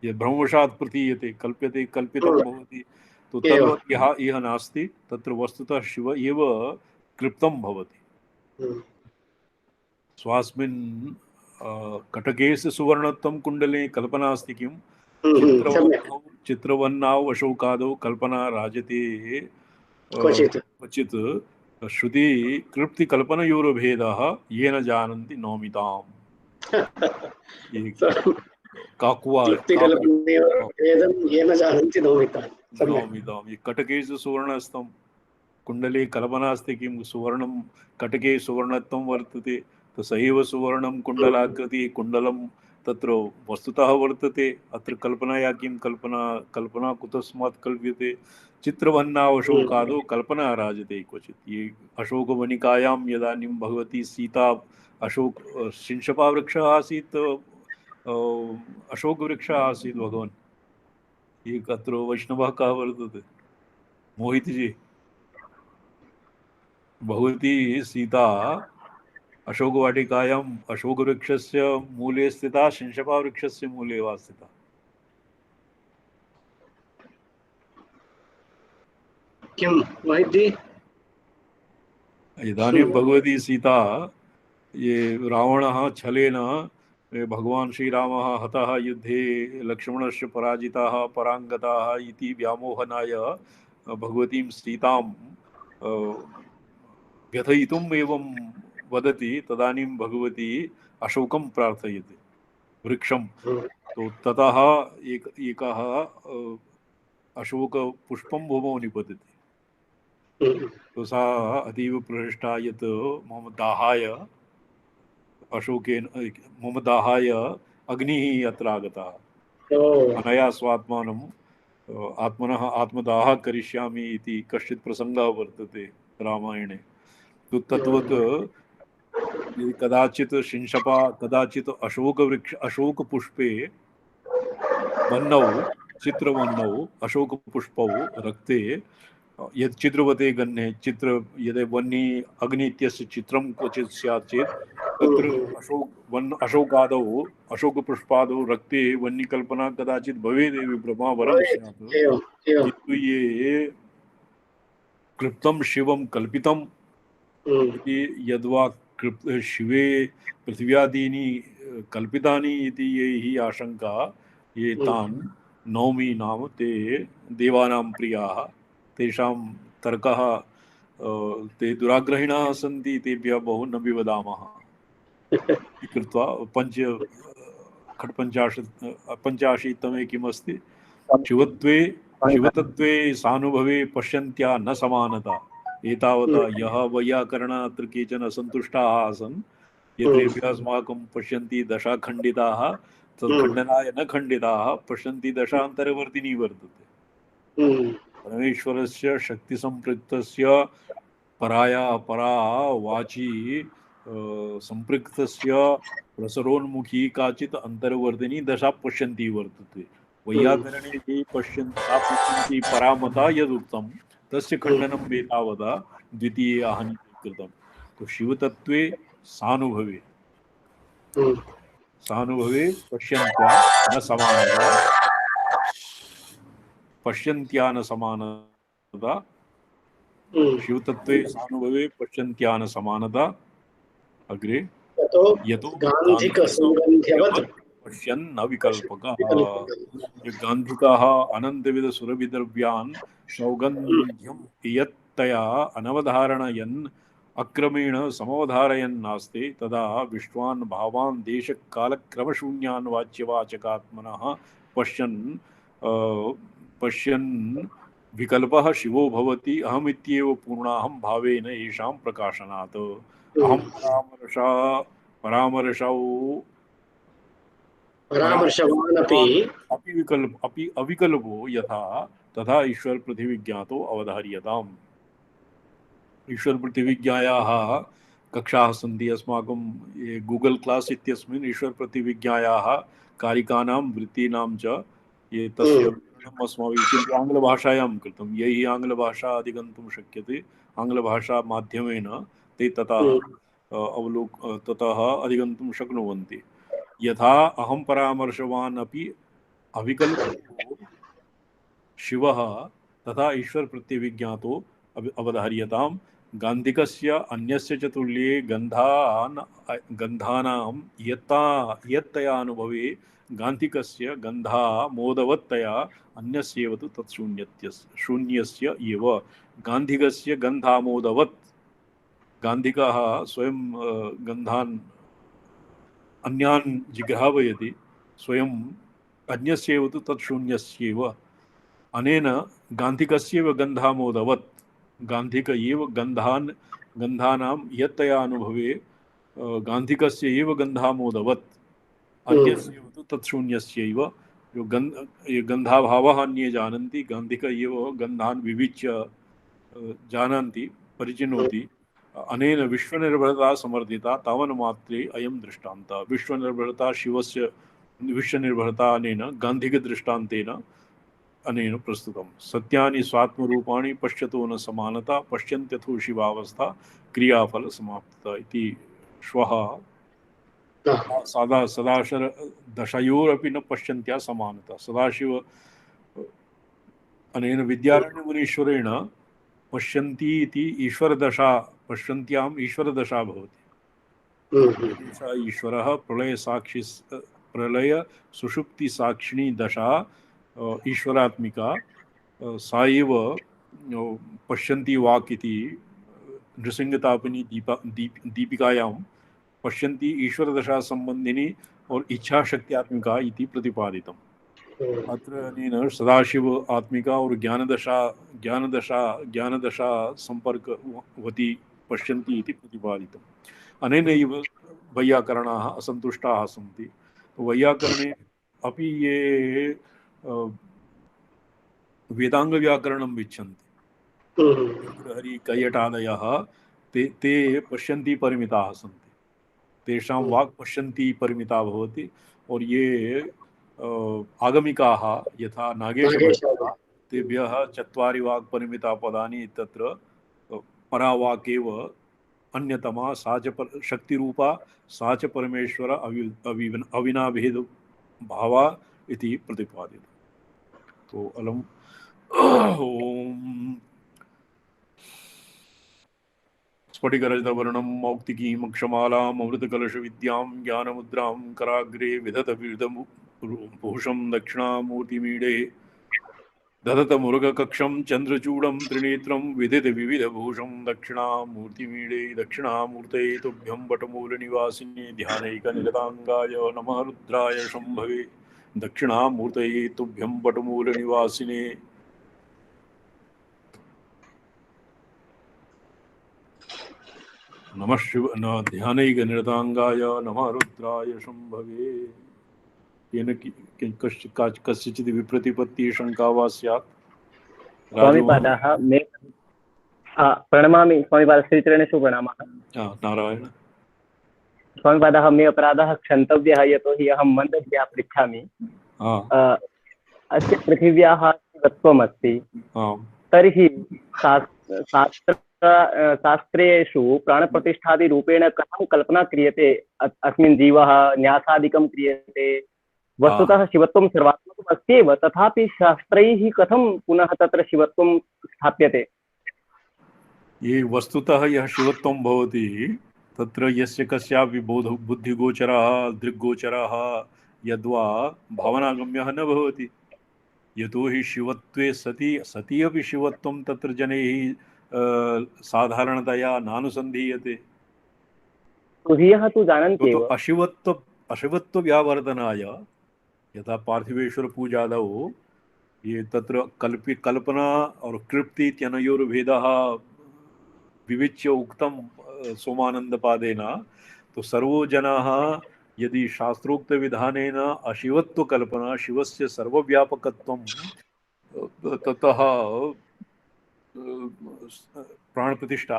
यद् ब्रह्मवशात् प्रतीयते, कल्पितं भवति। तो तद्वत् इह नास्ति। तत्र वस्तुतः शिव एव कृप्तं भवति। स्वास्मिन् कटकेश सुवर्णत्वं कुण्डले कल्पना अस्ति किं? चित्रवन्नाव अशोकादौ कल्पना राजते क्वचित्। श्रुति कृप्ति कल्पनयोर्भेदः येन जानन्ति नौमिताम्। ये कटकेश सुवर्णस्तं कुण्डले कल्पना अस्ति किं? सुवर्णं कटके सुवर्णत्वं वर्तते, तो स एव सुवर्णं कुण्डलाकृतिः। कुण्डलं तत्र वस्तुतः वर्तते। अत्र कल्पनाया किं कल्पना, कल्पना कुतस्मात् कल्प्यते? चित्रवन्नावशोकादौ कल्पना राजते क्वचित्। ये अशोकवनिकायां यदानीं भगवती सीता अशोक शिंशपावृक्षः आसीत्, अशोकवृक्षः आसीत् भगवान्। एक अत्र वैष्णवः कः वर्तते? मोहित जी, भगवती सीता अशोकवाटिकायाम् अशोकवृक्षस्य मूले स्थिता, शिंशपावृक्षस्य मूले वा स्थिता? किं वैद्य? इदानीं भगवती सीता, ये रावणः छलेन भगवान् श्रीरामः हतः युद्धे, लक्ष्मणस्य पराजिताः पराङ्गताः इति व्यामोहनाय भगवतीं सीतां व्यथयितुम् एवं वदति। तदानीं भगवती अशोकं प्रार्थयति, वृक्षं। तो ततः एकः अशोकपुष्पं भूमौ निपतति। तो सा अतीव प्रहृष्टा यत् मम दाहाय अशोकेन, मम दाहाय अग्निः अत्र आगतः, अनया स्वात्मानं आत्मनः आत्मदाह करिष्यामि इति कश्चित् प्रसङ्गः वर्तते रामायणे। तो तद्वत् कदाचित् शिंशपा, कदाचित् अशोकपुष्पे वह्नौ, चित्रवह्नौ अशोकपुष्पौ रक्ते यत् चित्रवते गन्ने, चित्र यदि वह्नि अग्नि इत्यस्य चित्रं क्वचित् स्यात् चेत् तत्र अशोकादौ, अशोकपुष्पादौ रक्ते वह्निकल्पना कदाचित् भवेदेव, ब्रह्मावरं स्यात्। किन्तु ये क्लृप्तं शिवं कल्पितम् इति यद्वा शिवे पृथिव्यादीनि कल्पितानि इति ये हि आशंका, ये तान् नौमि नाम ते देवानां प्रियाः। तेषां तर्कः ते दुराग्रहिणाः सन्ति, तेभ्यः बहु न विवदामः कृत्वा पञ्चाशीत्तमे किमस्ति? शिवतत्वे सानुभवे पश्यन्त्या न समानता। एतावता यः वैयाकरणात् केचन असन्तुष्टाः आसन्, यद्येभ्यः अस्माकं पश्यन्ति दशा खण्डिताः, तत्खण्डनाय न खण्डिताः, पश्यन्ति दशा अन्तर्वर्तिनी वर्तते। परमेश्वरस्य शक्तिसम्पृक्तस्य पराया परा वाची सम्पृक्तस्य प्रसरोन्मुखी काचित् अन्तर्वर्तिनी दशा पश्यन्ती वर्तते। वैयाकरणे ये पश्यन्ति परामता यदुक्तं तस्य खण्डनं एतावता द्वितीये आहनि कृतं। तो शिवतत्वे सानुभवे, सानुभवे पश्यन्त्या न समानता, पश्यन्त्या न समानता, शिवतत्वे सानुभवे पश्यन्त्या न समानता। अग्रे यतो गान्धिकसौगन्ध्यवत् पश्यन् अविकल्पकः। गान्धिकाः अनन्तविधसुरभिद्रव्यान् सौगन्ध्यं यत्तया अनवधारणयन् अक्रमेण समवधारयन्नास्ते, तदा विश्वान् भावान् देशकालक्रमशून्यान् वाच्यवाचकात्मनः पश्यन् विकल्पः शिवो भवति। अहमित्येव पूर्णाहं भावेन येषां प्रकाशनात्। अहं अपि अविकल्पो यथा तथा ईश्वर पृथ्वीज्ञातो अवधार्यताम्। ईश्वर पृथ्वीज्ञायाः कक्षाः सन्ति अस्माकं गूगल क्लास इत्यस्मिन्। ईश्वर पृथ्वीज्ञायाः कारिकानां वृत्तीनां च ये तस्य अस्माभिः किन्तु आङ्ग्लभाषायां कृतं। यैः आङ्ग्लभाषा अधिगन्तुं शक्यते, आङ्ग्लभाषा माध्यमेन ते ततः अधिगन्तुं शक्नुवन्ति। यथा अहं परामर्शवान् अपि अविकल्पो शिवः, तथा ईश्वर प्रत्यविज्ञातो अवधार्यताम्। गान्धिकस्य अन्यस्य च तुल्ये गन्धानां यत्तया अनुभवे गान्धिकस्य गन्धा मोदवत्तया अन्यस्येव तु शून्यस्य एव। गान्धिकस्य गन्धामोदवत्, गान्धिकः स्वयं गन्धान् अन्यान् जिघ्रावयति, स्वयं अन्यस्येव तु तत्शून्यस्येव। अनेन गान्धिकस्यैव गन्धामोदवत्, गान्धिक एव गन्धानां यत्तया अनुभवे गान्धिकस्य एव गन्धामोदवत्। अन्यस्य तु तत्शून्यस्यैव यो गन्धाभावः अन्ये जानन्ति गान्धिक एव गन्धान् विविच्य जानन्ति परिचिनोति अनेन विश्वनिर्भरता समर्थिता तावन्मात्रे अयं दृष्टान्तः विश्वनिर्भरता शिवस्य विश्वनिर्भरता अनेन गान्धिकदृष्टान्तेन अनेन प्रस्तुतं सत्यानि स्वात्मरूपाणि पश्यतो न समानता पश्यन्त्यथो शिवावस्था क्रियाफल समाप्तता इति श्वः सदाशिव दशयोरपि न पश्यन्त्या समानता सदाशिव अनेन विद्यारण्यमुनीश्वरेण पश्यन्ति इति ईश्वरदशा पश्यन्त्याम् ईश्वरदशा भवति ईश्वरः प्रलय सुषुप्ति साक्षिणी दशा ईश्वरात्मिका सा एव पश्यन्ति वाक् इति नृसिंहतापिनी दीपिकायां पश्यन्ति ईश्वरदशा संबंधिनी और इच्छाशक्त्यात्मिका इति प्रतिपादितम् अत्र अनेन सदाशिव आत्मिका और ज्ञानदशा संपर्कवती पश्यन्ति इति प्रतिपादितम् अनेनैव वैयाकरणाः असन्तुष्टाः सन्ति वैयाकरणे अपि ये वेदाङ्गव्याकरणं विच्छन्ति हरि कैयटादयः ते पश्यन्ति परिमिताः सन्ति तेषां वाक् पश्यन्ति परिमिता भवति और ये आगमिकाः यथा नागेशभट्टः तेभ्यः चत्वारि वाक् परिमिता पदानि तत्र परावाक् एव अन्यतमा सा च शक्तिरूपा सा च परमेश्वर अविनाभेद भावा इति प्रतिपादितम् तो अलम् ओम स्फटिकरजतवर्णं मौक्तिकीमक्षमालाम् अमृतकलशविद्यां ज्ञानमुद्रां कराग्रे विधतपीडभूषं दक्षिणामूर्तिमीडे दधतमुरुगकक्षं चन्द्रचूडं त्रिनेत्रं विदितविविधभूषं दक्षिणामूर्तिमीडे दक्षिणामूर्तये तुभ्यं वटमूलनिवासिने ध्यानैकनिरताङ्गाय नमः रुद्राय शम्भवे दक्षिणामूर्तये तुभ्यं वटमूलनिवासिने नमः शिव ध्यानैकनिरताङ्गाय नमः रुद्राय शम्भवे येन कस्यचित् विप्रतिपत्तिः शङ्का वा स्यात् स्वामिपादाः मे प्रणमामि स्वामिपाद श्रीचरणेषु प्रणमाः नारायण स्वामिपादाः मे अपराधः क्षन्तव्यः यतोहि अहं मन्दतया पृच्छामि अस्य पृथिव्याः शिवत्वमस्ति तर्हि शास्त्रेषु प्राणप्रतिष्ठादिरूपेण कथं कल्पना क्रियते अस्मिन् जीवः न्यासादिकं क्रियते वस्तुतः शिवत्वं सर्वात्मकम् अस्त्येव तथापि शास्त्रैः कथं पुनः तत्र शिवत्वं स्थाप्यते ये वस्तुतः यः शिवत्वं भवति तत्र यस्य कस्यापि बुद्धिगोचरः दृग्गोचरः यद्वा भावनागम्यः न भवति यतोहि शिवत्वे सति अपि शिवत्वं तत्र जनैः साधारणतया नानुसन्धीयते तु जानन्ति एव अशिवत्वव्यावर्धनाय यथा पार्थिवेश्वर पूजादौ ये तत्र कल्पना और कृप्ति इत्यनयोर्भेदः विविच्य उक्तं सोमानन्दपादेन तो सर्वो जनाः यदि शास्त्रोक्तविधानेन अशिवत्वकल्पना शिवस्य सर्वव्यापकत्वं ततः प्राणप्रतिष्ठा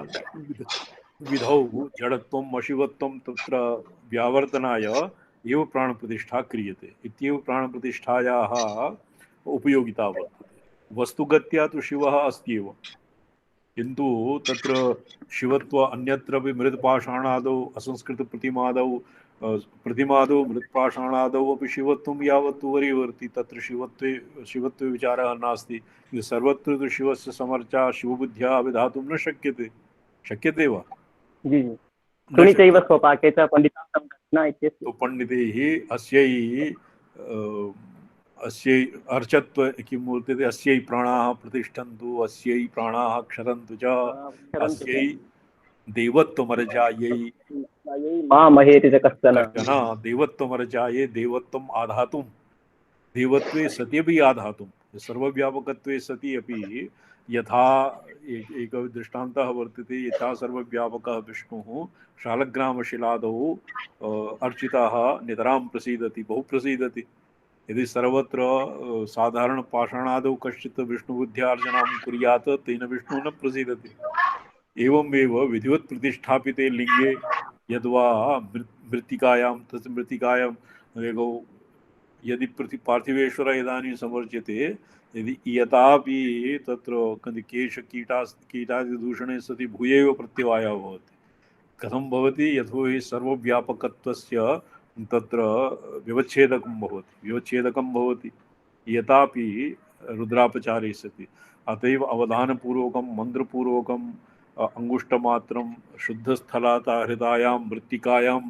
विधौ जडत्वम् अशिवत्वं तत्र व्यावर्तनाय एव प्राणप्रतिष्ठा क्रियते इत्येव प्राणप्रतिष्ठायाः उपयोगिता वर्तते वस्तुगत्या तु शिवः अस्त्येव किन्तु तत्र शिवत्व अन्यत्रापि मृत्पाषाणादौ असंस्कृतप्रतिमादौ मृत्पाषाणादौ अपि शिवत्वं यावत्तु वरीवर्ति तत्र शिवत्वे विचारः नास्ति सर्वत्र तु शिवस्य समर्चा शिवबुद्ध्या विधातुं न शक्यते वा सुनितैव स्वपाके च पण्डितानां घटना इत्यस्य तो पण्डितैः अस्यै अर्चत्व किं वर्तते अस्यै प्राणाः प्रतिष्ठन्तु अस्यै प्राणाः क्षरन्तु च अस्यै देवत्वमर्जायै मामहेति च कश्चन देवत्वमर्जायै देवत्वम् आधातुं देवत्वे सत्यपि आधातुं सर्वव्यापकत्वे सति अपि यथा एकः दृष्टान्तः वर्तते, यथा सर्वव्यापकः विष्णुः शालग्रामशिलादौ अर्चितः नितरां प्रसीदति, बहु प्रसीदति। यदि सर्वत्र साधारणपाषाणादौ कश्चित् विष्णुबुद्ध्यार्चनां कुर्यात् तेन विष्णुः न प्रसीदति। एवमेव विधिवत् प्रतिष्ठापिते लिंगे यद्वा मृत्तिकायां तत् मृत्तिकायां यदि पार्थिवेश्वर इदानीं समर्च्यते, यदि यथापि तत्र कीटादिदूषणे सति भूयैव प्रत्यवायः भवति। कथं भवति? यतोहि सर्वव्यापकत्वस्य तत्र व्यवच्छेदकं भवति यथापि रुद्रापचारे सति। अतएव अवधानपूर्वकं मन्त्रपूर्वकं अंगुष्ठमात्रं शुद्धस्थलात् हृदायां मृत्तिकायां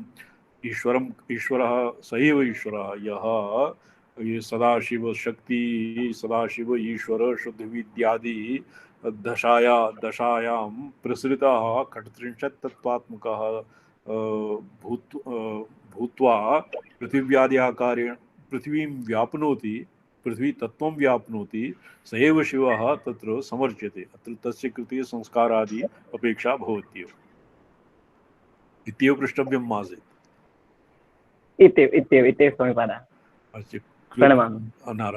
ईश्वरः स एव ईश्वरः यः ये सदाशिव शक्ति, सदाशिव ईश्वर शुद्ध विद्यादि दशायां प्रसृतः खट्त्रिंशत् तत्त्वात्मकः भूत्वा पृथिव्याद्याकारेण पृथ्वीं व्याप्नोति, पृथ्वी तत्त्वं व्याप्नोति, स एव शिवः तत्र समर्च्यते। अत्र तस्य कृते संस्कारादि अपेक्षा भवत्येव इत्येव पृष्टव्यम् आसीत्। इत्येव स्वामिपादः। अस्तु, प्रणमामि। नारायणः।